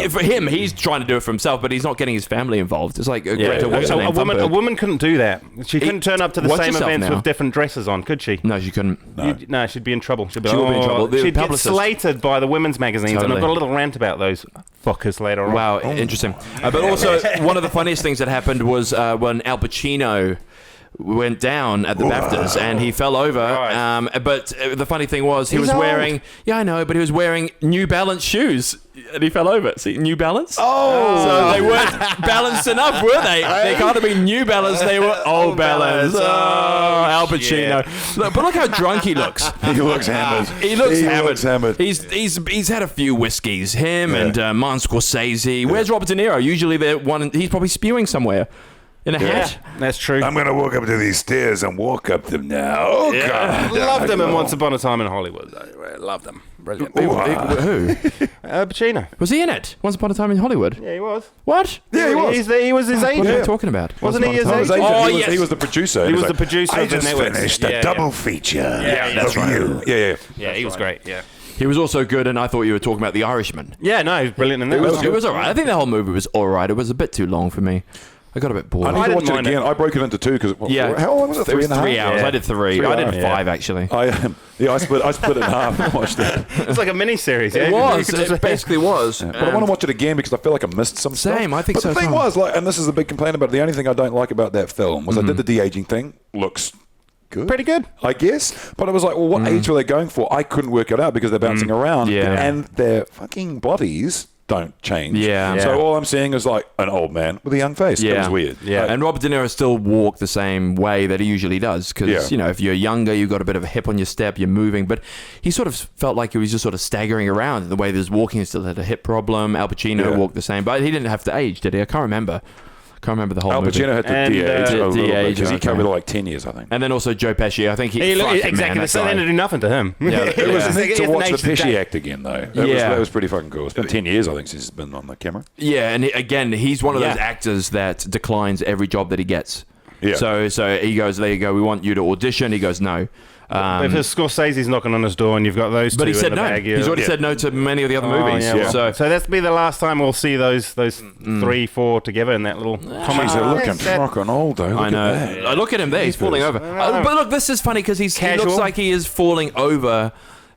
For him, he's trying to do it for himself, but he's not getting his family involved. It's like Greta. What's her name? A woman couldn't do that. She couldn't turn up to the Watch same yourself events now. with different dresses on, could she? No, she couldn't. No, she'd be in trouble. She'd be She would be in trouble. The She'd get publicist. slated by the women's magazines, and Totally. I've got a little rant about those fuckers later on. Wow, interesting. But also, one of the funniest things that happened was when Al Pacino went down at the BAFTAs and he fell over. But the funny thing was he was wearing... Yeah, I know, but he was wearing New Balance shoes and he fell over. See, New Balance? Oh! So they weren't balanced enough, were they? They can't have been New Balance, they were Old Balance. Oh, Al Pacino. Look, but look how drunk he looks. He looks hammered. He looks hammered. He's had a few whiskeys. Him and Martin Scorsese. Where's Robert De Niro? Usually they're he's probably spewing somewhere. In a hat? That's true. I'm going to walk up to these stairs and walk up them now. Oh, God. Loved them in Once Upon a Time in Hollywood. I loved them. Brilliant. Who? Pacino. Was he in it? Once Upon a Time in Hollywood? Yeah, he was. What? Yeah, he was. He was his agent. What are you talking about? Wasn't he his His agent? agent. Oh, he was, yes. he was the producer. He was like, the producer I of the just network. finished a double feature. Yeah, that's of you. Yeah. Yeah, he was great. Yeah. He was also good, and I thought you were talking about The Irishman. Yeah, no, he was brilliant in that. It was all right. I think the whole movie was all right. It was a bit too long for me. I got a bit bored. I need to didn't watch it mind again. I broke it into two because how long was it? 3 hours. Yeah. I did 3. 3 I did hours. 5 actually. I split it in half and watched it. It's like a mini-series. Yeah? It was. You could just- It basically was. But I want to watch it again because I feel like I missed some stuff. Same, I think but so the thing as well. was, and this is a big complaint about it, the only thing I don't like about that film was I did the de-aging thing. Looks good. Pretty good. I guess. But it was like, well, what age were they going for? I couldn't work it out because they're bouncing around. Yeah. And their fucking bodies don't change. Yeah. So all I'm seeing is like an old man with a young face. It was weird. Yeah. And Robert De Niro still walked the same way that he usually does because, if you're younger, you've got a bit of a hip on your step, you're moving. But he sort of felt like he was just sort of staggering around. The way he was walking, he still had a hip problem. Al Pacino walked the same. But he didn't have to age, did he? I can't remember. Can't remember the whole Al movie. Pacino had to And, de-age a little bit de-age, because he okay. covered like 10 years, I think. And then also Joe Pesci. I think He looked fuck it, exactly man, the same. that They guy. didn't do nothing to him. Yeah, It was Yeah. neat to watch the It's an age Pesci to act again, though. Yeah. That was pretty fucking cool. It's been 10 years, I think, since he's been on the camera. Yeah, and again, he's one of those Yeah. actors that declines every job that he gets. Yeah. So he goes, there you go, we want you to audition. He goes, no. If there's Scorsese's knocking on his door and you've got those two But he in said the no. bag, He's already said no to many of the other movies. Yeah, well, So that's be the last time we'll see those 3, 4 together in that little comment. Jeez, they're looking That's that- fucking old, though. Look I know. At that. I look at him there. He's falling over. But look, this is funny because he looks Casual. like he is falling over.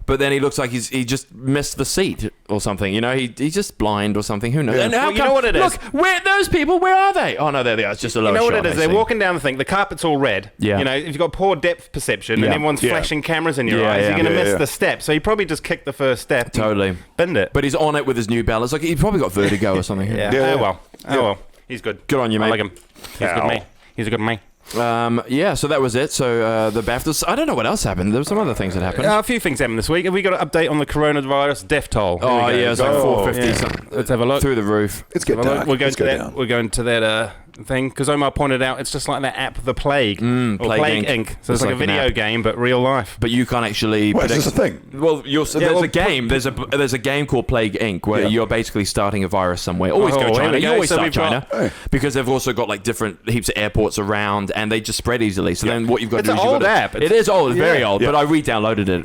But then he looks like he just missed the seat or something. He's just blind or something. Who knows? Yeah. And how Well, you come- know what it is? Look, where those people? Where are they? Oh no, there they are. It's just a low You know what shot, it is? I They're see. walking down the thing. The carpet's all red. Yeah. If you've got poor depth perception Yeah. and everyone's Yeah. flashing cameras in your Yeah, eyes, yeah. you're going to Yeah, miss yeah. the step. So he probably just kicked the first step. Totally. Bend it. But he's on it with his New Balance. Like he's probably got vertigo or something. yeah. Yeah. Oh well. He's good. Good on you, mate. I like him. He's a good Ow. mate. He's a good mate. So that was it. So the BAFTAs, I don't know what else happened. There were some other things that happened. A few things happened this week. Have we got an update on the coronavirus death toll? Oh, yeah, it's like 450 something. Let's have a look. Through the roof. It's getting dark. We're going to that thing, because Omar pointed out it's just like that app, The Plague. Or Plague Inc. So it's like a video game, but real life. But you can't actually Wait, predict. is this a thing? Well, there's a game. There's a game called Plague Inc. where you're basically starting a virus somewhere. Always go China. You always start China. Because they've also got like different heaps of airports around, and they just spread easily. So then what you've got to do is it's an old app. It is old, very old. But I re-downloaded it and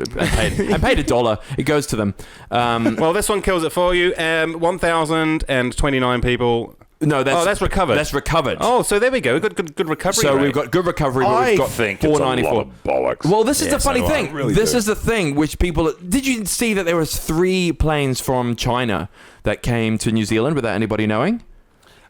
paid $1. It goes to them. Well, this one kills it for you. 1,029 people. No, that's recovered. That's recovered. Oh, so there we go. Good recovery. So rate. we've got good recovery. But we've got think 494. it's a lot of bollocks. Well, this is the funny thing. Really This is the thing which people. Did you see that there was 3 planes from China that came to New Zealand without anybody knowing?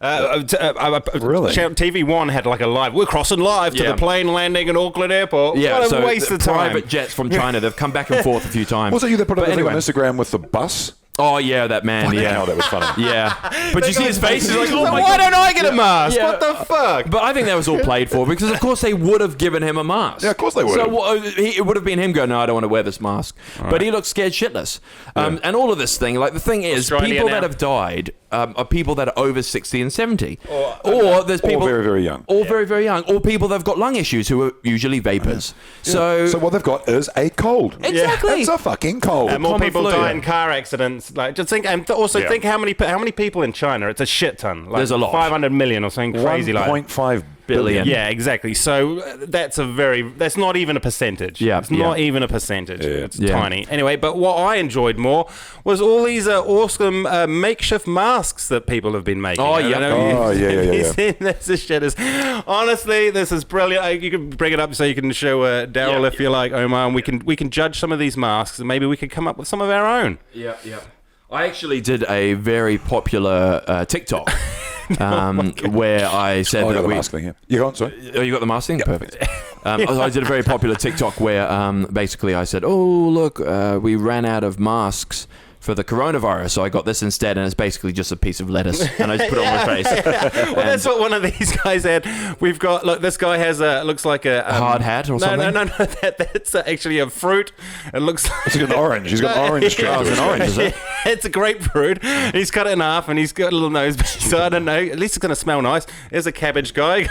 Really? TV1 had like a live. We're crossing live to the plane landing at Auckland Airport. Yeah, what a so waste of time. Private jets from China. They've come back and forth a few times. Was it you that put up But the thing on anyway. Instagram with the bus? Oh yeah, that man. Yeah, Oh, that was funny. yeah. But you see his face? He's like, oh my Why God. don't I get a mask? Yeah. What the fuck? But I think that was all played for because, of course, they would have given him a mask. Yeah, of course they would So have. it would have been him going, no, I don't want to wear this mask. But he looked scared shitless. And all of this thing, like the thing is, Australia people now. that have died are people that are over 60 and 70. Or there's people... Or very, very young. Or very, very young. Or people that have got lung issues who are usually vapors. So what they've got is a cold. Exactly. It's a fucking cold. And more common people flu. die in car accidents. Like, just think, and also think how many people in China. It's a shit ton. Like There's a lot. 500 million or something crazy like. 1.5 billion. Yeah, exactly. So that's not even a percentage. Yeah, it's not yeah. even a percentage. Yeah. It's Yeah. tiny. Anyway, but what I enjoyed more was all these awesome makeshift masks that people have been making. Oh, I don't yeah. know Oh, if yeah. you've seen this. This shit is honestly, this is brilliant. You can bring it up so you can show Daryl if you like, Omar, and we can judge some of these masks, and maybe we could come up with some of our own. Yeah, yeah. I actually did a very popular TikTok where I said I got that the we... mask thing here. You got sorry? Oh, you got the mask thing? Perfect. I did a very popular TikTok where basically I said, oh, look, we ran out of masks for the coronavirus, so I got this instead, and it's basically just a piece of lettuce, and I just put it on my face. Well, that's what one of these guys had. We've got, look, this guy has looks like a hard hat or something? No, that's actually a fruit. It looks like... It's an orange. He's got an orange strip. Oh, it's an orange, is it? It's a grapefruit. He's cut it in half, and he's got a little nose, so I don't know. At least it's going to smell nice. There's a cabbage guy. He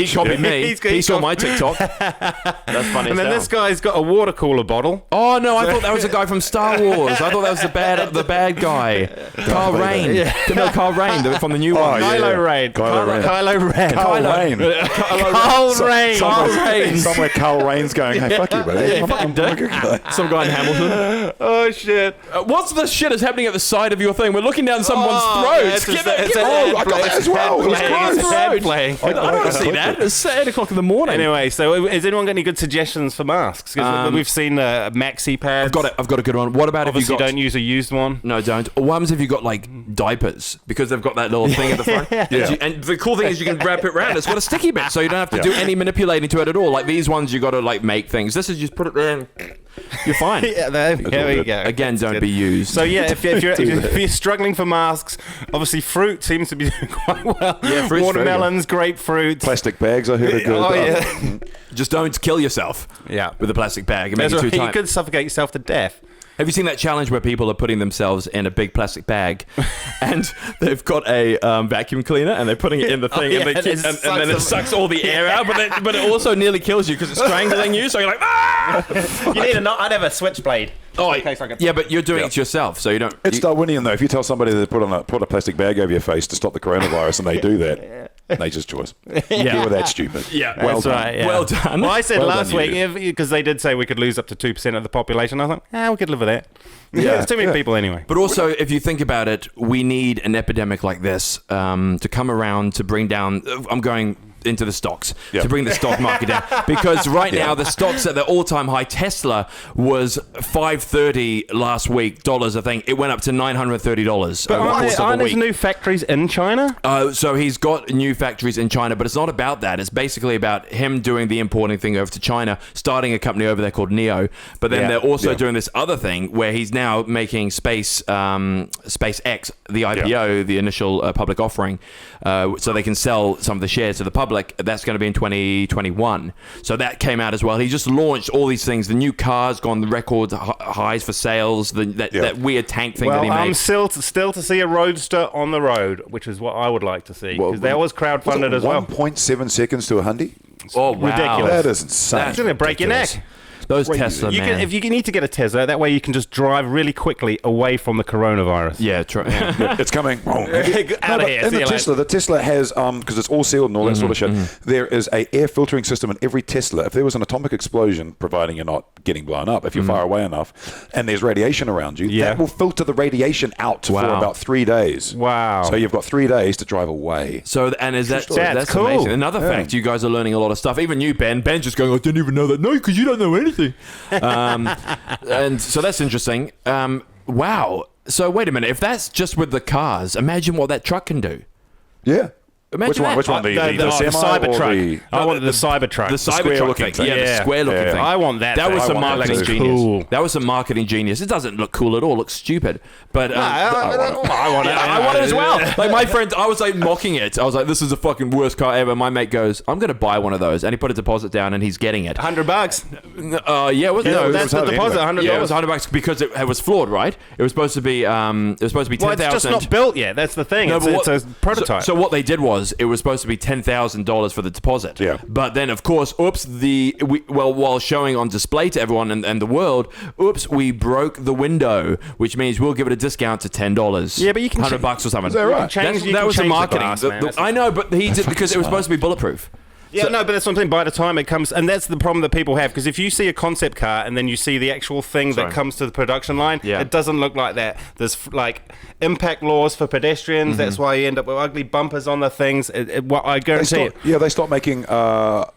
copied me. He saw my TikTok. That's funny. And then this guy's got a water cooler bottle. Oh no! I thought that was the guy from Star Wars. I thought that was the bad guy, Carl Rain. No, Carl Rain from the new one. Kylo Ren. Kylo Ren. Somewhere Carl Rain's going, hey, fuck you, buddy. I'm a good guy. Some guy in Hamilton. Oh shit! What's the shit is happening at the side of your thing? We're looking down someone's throats. I got that as well. It was close. I don't want to see that. It's 8 o'clock in the morning. Anyway, so has anyone got any good suggestions for masks? 'Cause we've seen maxi pads. I've got a good one. What about Obviously, if you got... don't use a used one. No, don't. Or what happens if you got like diapers? Because they've got that little thing at the front. And the cool thing is you can wrap it around. It's got a sticky bit, so you don't have to do any manipulating to it at all. Like these ones, you got to like make things. This is just put it there and you're fine. There we go. Again, don't be used. So yeah, if you're struggling for masks, obviously fruit seems to be doing quite well. Yeah, fruit's watermelons, grapefruits. Plastic bags, I heard are good. Oh yeah. Just don't kill yourself. Yeah. With a plastic bag. It makes That's it too right. tight. You could suffocate yourself to death. Have you seen that challenge where people are putting themselves in a big plastic bag and they've got a vacuum cleaner and they're putting it in the thing and then it sucks all the air out, but it also nearly kills you because it's strangling you, so you're like, ah! I'd have a switchblade. Oh, in case I get... yeah, but you're doing it to yourself, so you don't... It's Darwinian, though. If you tell somebody to put a plastic bag over your face to stop the coronavirus and they do that, nature's choice. You were that stupid. Yeah, well That's done. right. Yeah. Well done. Well, I said Well last done, week, you. because they did say we could lose up to 2% of the population. I was like, we could live with that. Yeah, it's too many people anyway. But also, if you think about it, we need an epidemic like this to come around to bring down... I'm going into the stocks to bring the stock market down, because right now the stocks at the all-time high. Tesla was $530 last week, dollars. I think it went up to $930. But over the course of a aren't there week. new factories in China? So he's got new factories in China, but it's not about that. It's basically about him doing the importing thing over to China, starting a company over there called NEO. But then they're also doing this other thing where he's now making SpaceX, the IPO, the initial public offering, so they can sell some of the shares to the public. Republic. That's going to be in 2021. So that came out as well. He just launched all these things. The new car's gone the record highs for sales. That weird tank thing that he made. I'm still to see a Roadster on the road, which is what I would like to see, because that was crowdfunded as well. 1.7 seconds to a Hyundai? Oh, wow. Ridiculous. That is insane. It's going to break your neck. Those Tesla, man. If you need to get a Tesla, that way you can just drive really quickly away from the coronavirus. Yeah, true. It's coming. Out of here. In the Tesla has, because it's all sealed and all that sort of shit, there is a air filtering system in every Tesla. If there was an atomic explosion, providing you're not getting blown up, if you're far away enough, and there's radiation around you, that will filter the radiation out for about 3 days. Wow. So you've got 3 days to drive away. So, and is that's that's cool. amazing. Another fact, you guys are learning a lot of stuff. Even you, Ben. Ben's just going, I didn't even know that. No, because you don't know anything. And so that's interesting. Wow. So wait a minute. If that's just with the cars, imagine what that truck can do. Yeah. Imagine Which one? The the semi Cybertruck. I wanted the Cybertruck. The Cybertruck thing. Yeah, the square-looking thing. I want that. That was some marketing genius. Cool. That was some marketing genius. It doesn't look cool at all. It looks stupid. But I want it. I want it as well. Like my friend, I was like mocking it. I was like, "This is the fucking worst car ever." My mate goes, "I'm going to buy one of those," and he put a deposit down, and he's getting it. $100. Yeah, it was, no, that's the deposit. $100. Yeah, it was $100 because it was flawed, right? It was supposed to be. It was supposed to be 10,000. Well, it's just not built yet. That's the thing. It's a prototype. So what they did was, it was supposed to be $10,000 for the deposit. Yeah. But then, of course, while showing on display to everyone and the world, we broke the window, which means we'll give it a discount to $10. Yeah, but you can $100 or something. Is that right? That was the marketing. I know, but he did because it was supposed to be bulletproof. Yeah, no, but that's what I'm saying. By the time it comes, and that's the problem that people have, because if you see a concept car and then you see the actual thing that comes to the production line, it doesn't look like that. There's like impact laws for pedestrians. That's why you end up with ugly bumpers on the things. I guarantee it. Yeah, they stopped making a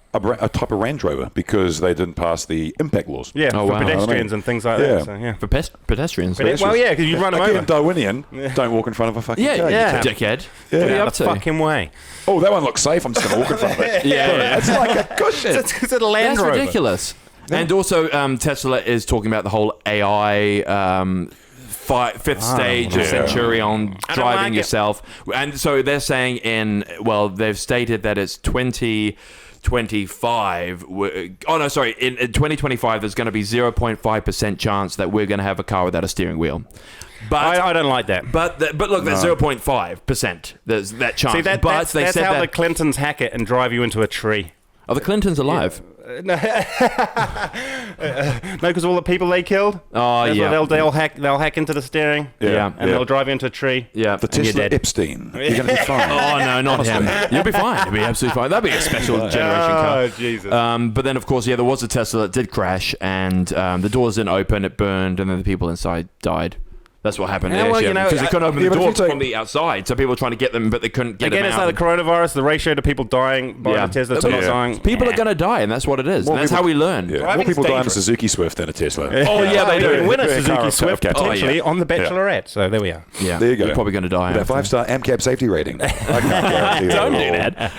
type of Range Rover because they didn't pass the impact laws. Yeah, for pedestrians and things like that. So, yeah. For pedestrians. Well, yeah, because you run them over. Darwinian, don't walk in front of a fucking car. Dickhead. Get out the fucking way. Oh, that one looks safe. I'm just going to walk in front of it. It's like a cushion. It's a Land Rover. That's ridiculous. Yeah. And also, Tesla is talking about the whole AI fifth stage of Centurion driving yourself. And so they're saying they've stated that it's 2025. In 2025, there's going to be 0.5% chance that we're going to have a car without a steering wheel. But I don't like that. But look, there's 0.5%. There's that chance. See, that's how the Clintons hack it and drive you into a tree. Are the Clintons alive? No, because all the people they killed. They'll hack into the steering. And they'll drive you into a tree. Yeah, the Tesla Epstein. You're going to be fine. Oh no, not him. You'll be fine. You'll be absolutely fine. That'd be a special generation car. Oh Jesus. But then of course, there was a Tesla that did crash, and the doors didn't open. It burned, and then the people inside died. That's what happened. Because they couldn't open the door from the outside, so people were trying to get them, but they couldn't get them out. Again, it's like the coronavirus, the ratio to people dying by the Tesla to not dying. People are going to die, and that's what it is. And that's how we learn. More people die in a Suzuki Swift than a Tesla. Oh, yeah, they do. Win a Suzuki Swift potentially on the Bachelorette. So there we are. Yeah, there you go. You're probably going to die. With a 5-star AMCAP safety rating. I can't guarantee Don't do that.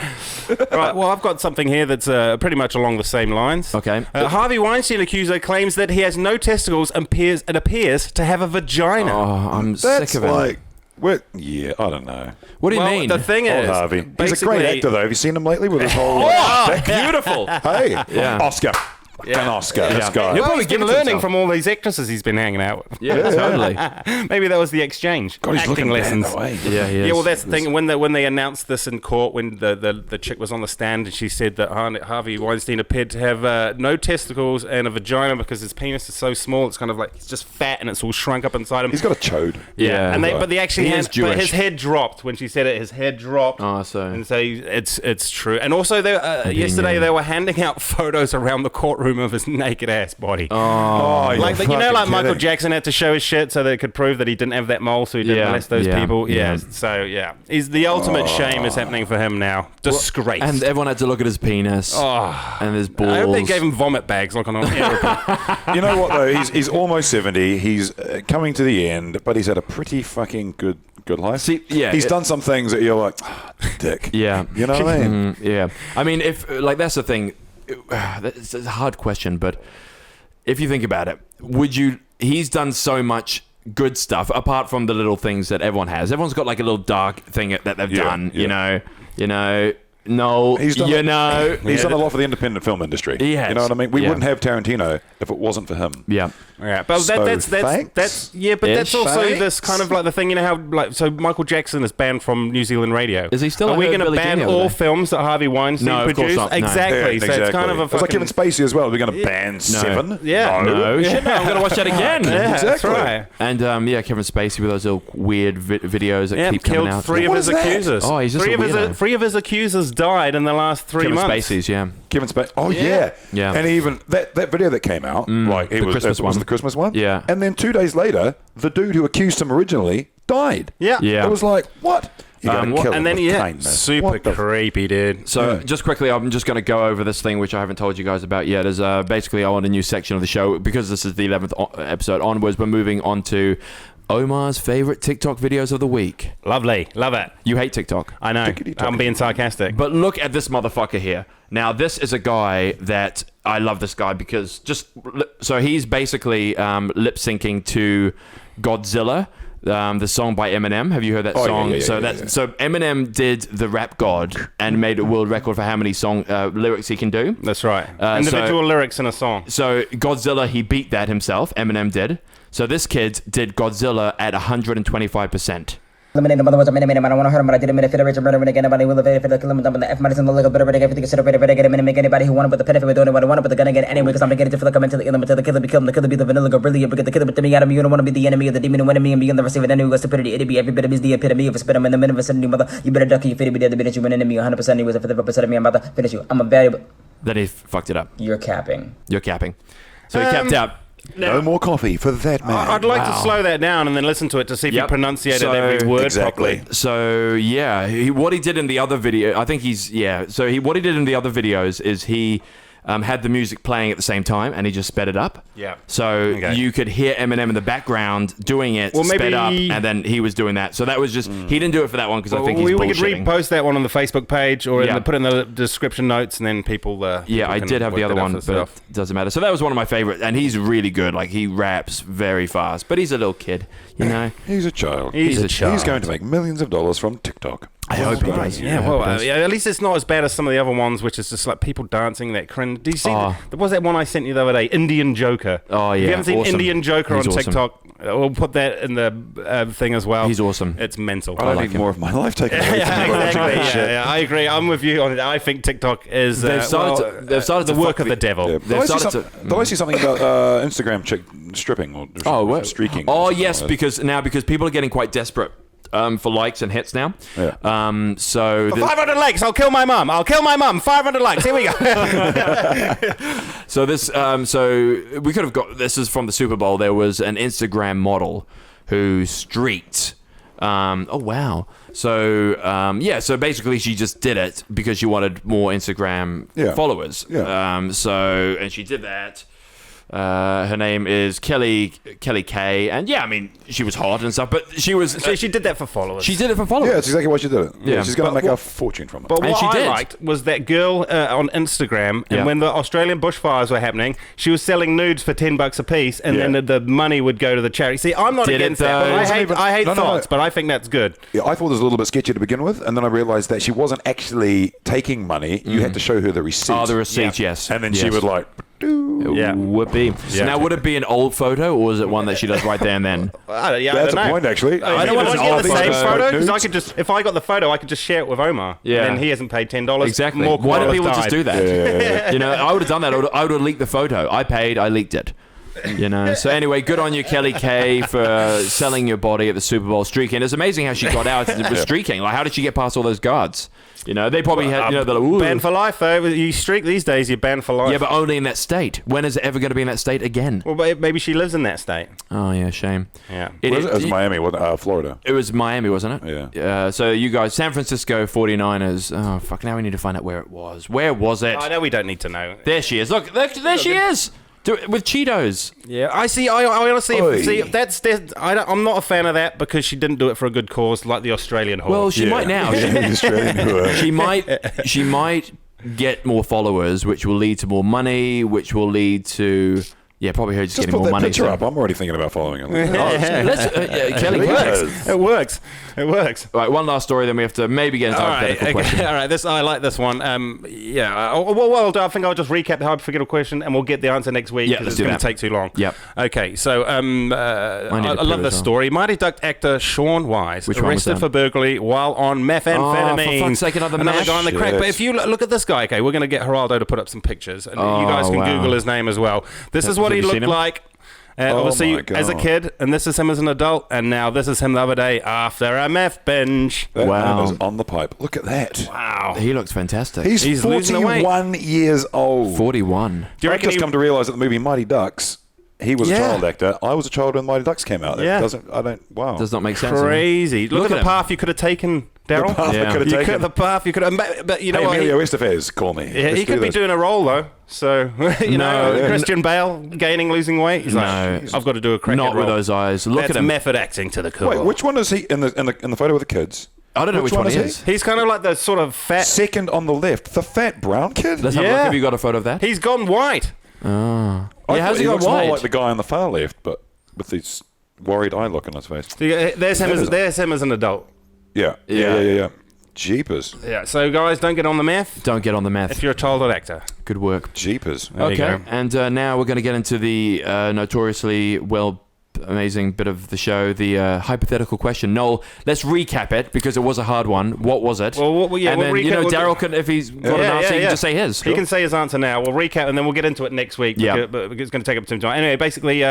Right, well, I've got something here that's pretty much along the same lines. Okay. Harvey Weinstein accuser claims that he has no testicles and appears to have a vagina. Oh, I'm sick of it. I don't know. What do you mean? The thing is, Harvey. He's a great actor, though. Have you seen him lately with his whole... beautiful. Hey, Oscar. An Oscar, this guy. He'll probably been learning from all these actresses he's been hanging out with. Yeah, totally. Maybe that was the exchange. God, he's acting looking lessons. Yeah, he is. Yeah, well, that's the thing. When they announced this in court, when the chick was on the stand and she said that Harvey Weinstein appeared to have no testicles and a vagina because his penis is so small, it's kind of like he's just fat and it's all shrunk up inside him. He's got a chode. Yeah, but they actually is Jewish. But his head dropped when she said it. His head dropped. Oh, so and so it's true. And also, yesterday they were handing out photos around the courtroom of his naked ass body. Like Michael Jackson had to show his shit so they could prove that he didn't have that mole, so he didn't molest those people. He's the ultimate shame is happening for him now. Disgrace. And everyone had to look at his penis and his balls. I hope they gave him vomit bags like on an airplane. You know what though? He's almost 70. He's coming to the end, but he's had a pretty fucking good life. See, he's done some things that you're like, dick. Yeah, you know what I mean? Yeah. I mean, if that's the thing. It's a hard question, but if you think about it, he's done so much good stuff apart from the little things that everyone has. Everyone's got like a little dark thing that they've done, you know, No, He's done you know. He's done a lot for the independent film industry. He has. You know what I mean? We Yeah. wouldn't have Tarantino if it wasn't for him. Yeah. Yeah, but So, that's yeah, but that's also Thanks. this kind of like the thing, you know how like so Michael Jackson is banned from New Zealand radio. Is he still? Are we going to ban all films that Harvey Weinstein No, of course produced? not, no. Exactly. Yeah, So it's kind of a It's like fucking Kevin Spacey as well. We're going to ban 7. Yeah. No, shit, no, I'm going to watch that again. Yeah, Exactly. that's right. And Kevin Spacey with those little weird videos that Yeah, keep coming killed out. 3 of What his is that? accusers. Oh, he's just a weirdo. 3 of his accusers died in the last 3 Kevin months. Spacey's, yeah. Kevin Spacey. Oh, yeah. Yeah. And even that video that came out, like it the was Christmas it was one. the Christmas one. Yeah. And then 2 days later, the dude who accused him originally died. Yeah. Yeah. It was like, what? You got to kill him And then with yeah, kindness. super What the creepy, dude. So just quickly, I'm just going to go over this thing which I haven't told you guys about yet. Is basically I want a new section of the show because this is the 11th episode onwards. We're moving on to Omar's favorite TikTok videos of the week. Lovely, love it. You hate TikTok. I know. I'm being sarcastic. But look at this motherfucker here. Now, this is a guy that I love this guy because so he's basically lip syncing to Godzilla, the song by Eminem. Have you heard that song? So Eminem did the Rap God and made a world record for how many lyrics he can do. That's right. Individual lyrics in a song. So Godzilla, he beat that himself. Eminem did. So this kid did Godzilla at 125%. Eliminate the mother was a minute, I don't want to hurt him, but I didn't minute, fit a rich murder, and anybody will evade for the kill him, the F minus and the little bit of everything is considered better, get a minute, make anybody who wanted, but the pen if we don't want to put the gun again anyway, because I'm gonna get it for the coming to the element, to the killer be killed, the killer be the vanilla girl, really, but the killer, but to me, out of me, you don't want to be the enemy of the demon, and enemy, and be in the receiver, enemy with stupidity, it'd be every bit of is the epitome of a spit, I'm in the minute of a sudden, mother, you better duck, you fit be dead, the minute you win enemy, 100% he was a 50% of me, I'm about to finish you, I'm a valuable. Then he fucked it up. You're capping. You're capping. So he capped out. No more coffee for that man. I'd like to slow that down and then listen to it to see if he pronunciated every word properly. So yeah, what he did in the other video, I think what he did in the other videos is he had the music playing at the same time and he just sped it up. Yeah. So you could hear Eminem in the background doing it, sped up, and then he was doing that. So that was just, he didn't do it for that one because I think he's we could bullshitting. repost that one on the Facebook page or put it in the description notes and then people I did have the other one, but it doesn't matter. So that was one of my favorites, and he's really good. Like, he raps very fast, but he's a little kid, you know? He's a child. He's a child. He's going to make millions of dollars from TikTok. I hope he does. Yeah, well, at least it's not as bad as some of the other ones, which is just like people dancing that cringe. Do you see? There was that one I sent you the other day, Indian Joker. Oh, yeah. If you haven't seen Indian Joker He's on awesome. TikTok, we'll put that in the thing as well. He's awesome. It's mental. I need more of my life taken away from me. Exactly. Yeah, I agree. I'm with you on it. I think TikTok is They've started the to work fuck of the devil. Yeah. Did I see something about Instagram chick stripping or streaking? Oh, yes, because people are getting quite desperate for likes and hits now. Yeah. So 500 likes. I'll kill my mum. 500 likes. Here we go. So we could have got, this is from the Super Bowl. There was an Instagram model who streaked. Oh wow. So basically she just did it because she wanted more Instagram followers. Yeah. And she did that. Her name is Kelly K, and I mean, she was hot and stuff, but she was. So she did that for followers. She did it for followers. Yeah, that's exactly why she did it. Yeah. She's going to make a fortune from it. But And what she I did. liked was that girl on Instagram, and when the Australian bushfires were happening, she was selling nudes for $10 a piece, and then the money would go to the charity. See, I'm not against that, but I hate thoughts, but I think that's good. Yeah, I thought it was a little bit sketchy to begin with, and then I realised that she wasn't actually taking money. You had to show her the receipt. Oh, the receipt, yes. And then she would like, Yeah. Would be. So now, would it be an old photo, or is it one that she does right there and then? that's a point, actually. I don't want to get the same photo because I could just, if I got the photo, I could just share it with Omar. Yeah. And he hasn't paid $10. Exactly. More Why don't people died. just do that? Yeah. You know, I would have done that. I would have leaked the photo. I paid. I leaked it. You know. So anyway, good on you, Kelly K, for selling your body at the Super Bowl streaking. It's amazing how she got out with streaking. Like, how did she get past all those guards? You know, they probably had. You know, they're like, banned for life though. You streak these days, you're banned for life. Yeah, but only in that state. When is it ever going to be in that state again? Well, but maybe she lives in that state. Oh yeah, shame. Yeah. It was Miami, Florida. It was Miami, wasn't it? Yeah. So you guys, San Francisco 49ers. Oh fuck! Now we need to find out where it was. Where was it? I know we don't need to know. There she is. Look, there she is. With Cheetos. Yeah, I see. I honestly see. I'm not a fan of that because she didn't do it for a good cause, like the Australian whore. Well, she might now. She might get more followers, which will lead to more money, which will lead to Yeah, probably heard he's Just getting put more that money. picture up. I'm already thinking about following him. Kelly, It works. It works. All right, one last story, then we have to maybe get into All a right, hypothetical question. all right. I like this one. Well, I think I'll just recap the hypothetical question, and we'll get the answer next week Yeah, because let's it's do going that. to take too long. Yep. Okay, so I need to love poo this as well. story. Mighty Duck actor Sean Wise Which one was arrested that? for burglary while on methamphetamine. Oh, for fuck's sake, another mash? guy on the crack. Shit. But if you look at this guy, okay, we're going to get Geraldo to put up some pictures, and you guys can wow. Google his name as well. This is what Have he you seen looked him? like. Oh Obviously, my God. as a kid, and this is him as an adult, and now this is him the other day after a meth binge. That Wow. man is on the pipe. Look at that. Wow. He looks fantastic. He's losing the weight. 41 years old. 41. Do you I've reckon just come to realise that the movie Mighty Ducks, he was a Yeah. child actor. I was a child when Mighty Ducks came out. Yeah. Wow. Does not make sense. Crazy. Look at the him. path you could have taken, Daryl. path I could have taken. The path you could have. But you know Hey, what? Emilio Estevez, call me. Yeah, Let's he could do be this. doing a role though. So No. Christian Bale gaining, losing weight. He's No. like, I've got to do a crackhead Not with role. those eyes. Look That's at him. method acting to the core. Wait, which one is he in the photo with the kids? I don't know which one he is. He's kind of like the sort of fat. Second on the left, the fat brown kid. Let's have a Yeah. look. Have you got a photo of that? He's gone white. I Yeah, how's thought he got looks white? more like the guy on the far left, but with this worried eye look on his face. There's him as an adult. Yeah. Jeepers. Yeah. So guys, don't get on the meth Don't get on the if meth. you're a childhood actor. Good work. Jeepers. There you Okay, go. and now we're going to get into the notoriously amazing bit of the show, the hypothetical question. Noel, let's recap it because it was a hard one. What was it? Well, yeah, and we'll then, recap- we'll Daryl do- can, if he's got an answer, he can just say his. He can say his answer now. We'll recap and then we'll get into it next week. Yeah. Because it's going to take up some time. Anyway, basically,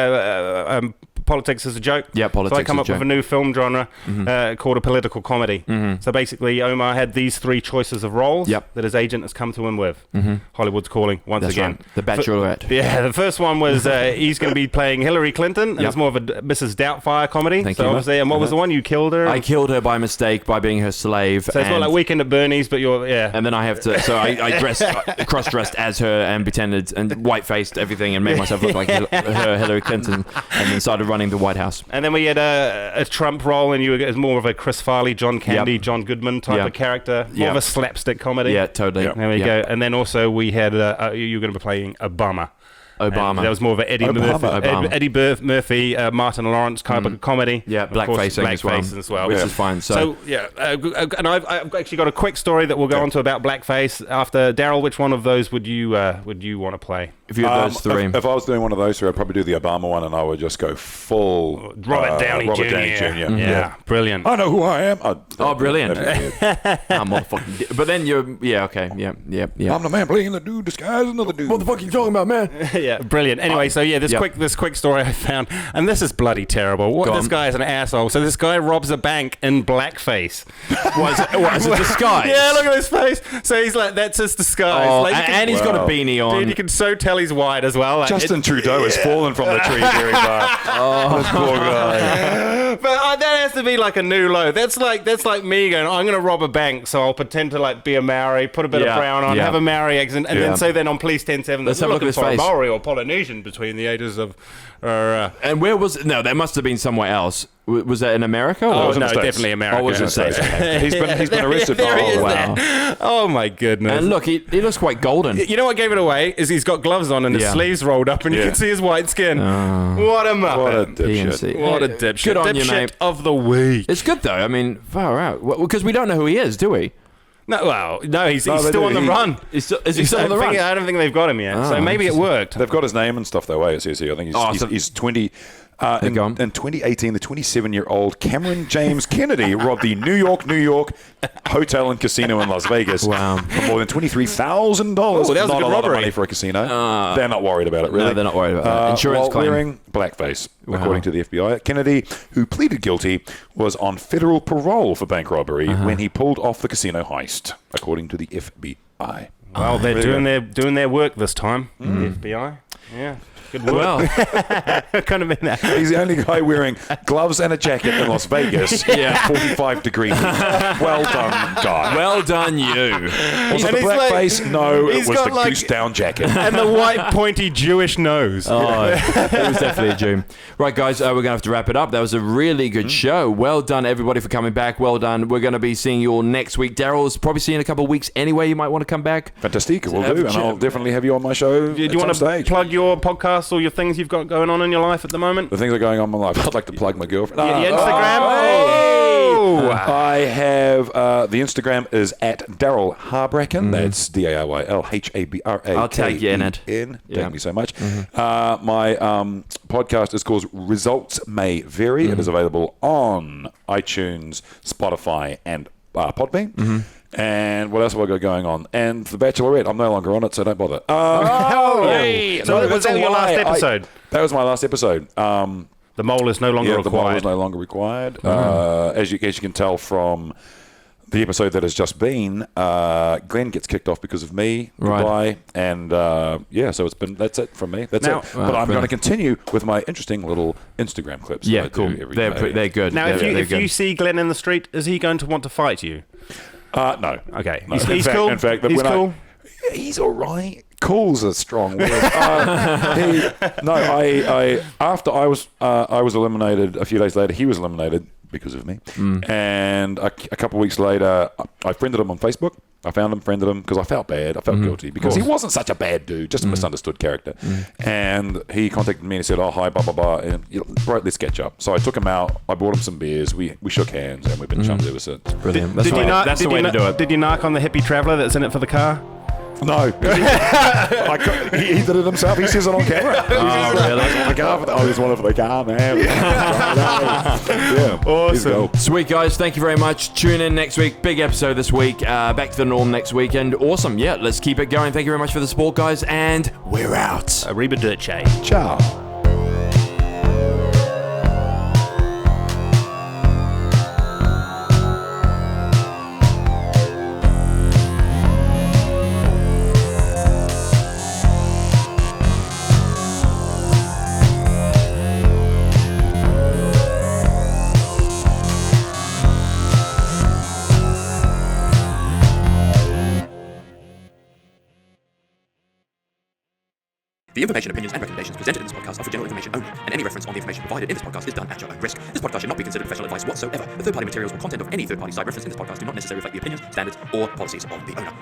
politics is a joke. Yeah, politics So I come is a up with joke. a new film genre called a political comedy. So basically, Omar had these three choices of roles Yep. that his agent has come to him with. Hollywood's calling once That's again. right. The Bachelorette. Yeah, the first one was he's going to be playing Hillary Clinton, and Yep. it's more of a Mrs. Doubtfire comedy. Thank so you. obviously, and what was the one you killed her? I killed her by mistake by being her slave. so it's not like Weekend at Bernie's, but you're And then I have to, so I dressed, cross-dressed as her and pretended and white-faced everything and made myself look like her Hillary Clinton, and then started running the White House. And then we had a Trump role, and you were as more of a Chris Farley, John Candy, Yep. John Goodman type Yep. of character, more Yep. of a slapstick comedy. Yeah, totally. Yep. There we Yep. go. And then also we had you were going to be playing Obama. Obama. And that was more of an Eddie Obama. Murphy, Obama. Eddie Murphy, Martin Lawrence type of comedy. Yeah, Of course, blackfacing as well. as well. Which Yeah. is fine. So yeah, and I've actually got a quick story that we'll go on to about blackface after. Daryl, which one of those would you want to play? if you have those three. If I was doing one of those three, I'd probably do the Obama one, and I would just go full Robert Downey Robert Jr. Downey Jr. Yeah, brilliant. I know who I am. Oh, brilliant. that'd be weird. Motherfucking but then you're, okay, yeah. I'm the man playing the dude disguised another dude. What the fuck are you talking about, man? Yeah, brilliant. Anyway, so yeah, this Yep. quick story I found, and this is bloody terrible. Go This on. guy is an asshole. So this guy robs a bank in blackface. Was it a disguise? Yeah, look at his face. So he's like, that's his disguise. Oh, Like, you can- and he's got a beanie on. Dude, you can so tell he's white as well. Like, Justin Trudeau has fallen from the tree very far. Oh, this poor guy. But that has to be like a new low. That's like me going, I'm going to rob a bank, so I'll pretend to like be a Maori, put a bit Yeah, of brown on, yeah. have a Maori accent, and Yeah. then say then on Police 10-7, Let's have a look at his face. Maori or Polynesian between the ages of... And where was no? That must have been somewhere else. Was that in America? Oh, was in no, the States. definitely America. Oh, was it the States? Okay. He's been There arrested. he is wow. there. Oh, my goodness. And look, he looks quite golden. You know what gave it away is he's got gloves on and his Yeah. sleeves rolled up, and you Yeah. can see his white skin. What a muppet! What a PNC. dipshit. What a dipshit! Good on you, Dipshit mate. of the week. It's good though. I mean, far out. Because we don't know who he is, do we? No, he's they still do. on the run. Is he still on the run? I don't think they've got him yet. So maybe it worked. They've got his name and stuff, though, it says here. I think he's 20. In go on. 2018, the 27-year-old Cameron James Kennedy robbed the New York hotel and casino in Las Vegas Wow. for more than $23,000. Oh, that was a not good a lot robbery. of money for a casino. They're not worried about it, really. No, they're not worried about that. Insurance while claim. wearing blackface, according to the FBI. Kennedy, who pleaded guilty, was on federal parole for bank robbery when he pulled off the casino heist, according to the FBI. Well, they're Really doing their work this time. The FBI. Yeah. Good work. Well, Kind of in that. He's the only guy wearing gloves and a jacket in Las Vegas. Yeah. 45 degrees. Well done, guy. well done, you. Was it And the he's like- blackface? No, it he's was got the like- goose down jacket. And the white pointy Jewish nose. Oh, it was definitely a Jew. Right, guys, we're going to have to wrap it up. That was a really good show. Well done, everybody, for coming back. Well done. We're going to be seeing you all next week. Daryl's probably seeing in a couple of weeks anyway. You might want to come back. Fantastic, we'll do, and I'll definitely have you on my show. Do you want to plug your podcast podcasts or your things you've got going on in your life at the moment? The things that are going on in my life. I'd like to plug my girlfriend. Your Instagram? I have the Instagram is at Darryl Habraken. That's DARYLHABRAKEN. I'll tag you in it. Thank you so much. My podcast is called Results May Vary. It is available on iTunes, Spotify, and Podbean. And what else have I got going on? And The Bachelorette. I'm no longer on it, so don't bother. So was that your last episode? That was my last episode. The mole is no longer required. The mole is no longer required. As you can tell from the episode that has just been, Glenn gets kicked off because of me. Goodbye. And so that's it from me. That's it. But I'm going to continue with my interesting little Instagram clips. Yeah, cool. They're good. Now, if you see Glenn in the street, is he going to want to fight you? No. Okay. No. He's cool? In fact, he's cool? He's all right. Cool's a strong word. After I was eliminated, a few days later, he was eliminated because of me. And a couple of weeks later, I friended him on Facebook. I found him, friended him, because I felt bad. I felt guilty because he wasn't such a bad dude, just a misunderstood character. And he contacted me and he said, "Oh, hi, blah, blah, blah. And, right, let's catch up." So I took him out. I bought him some beers. We shook hands and we've been chums ever since. Brilliant. That's the way to do it. Did you narc on the hippie traveller that's in it for the car? No. He did it himself. He says it on camera. Oh, really? I just wanted for the car, man. Yeah. Awesome. Sweet, guys. Thank you very much. Tune in next week. Big episode this week. Back to the norm next week. And awesome. Yeah, let's keep it going. Thank you very much for the support, guys. And we're out. Arrivederci. Ciao. The information, opinions, and recommendations presented in this podcast are for general information only, and any reference on the information provided in this podcast is done at your own risk. This podcast should not be considered professional advice whatsoever. The third-party materials or content of any third-party site referenced in this podcast do not necessarily reflect the opinions, standards, or policies of the owner.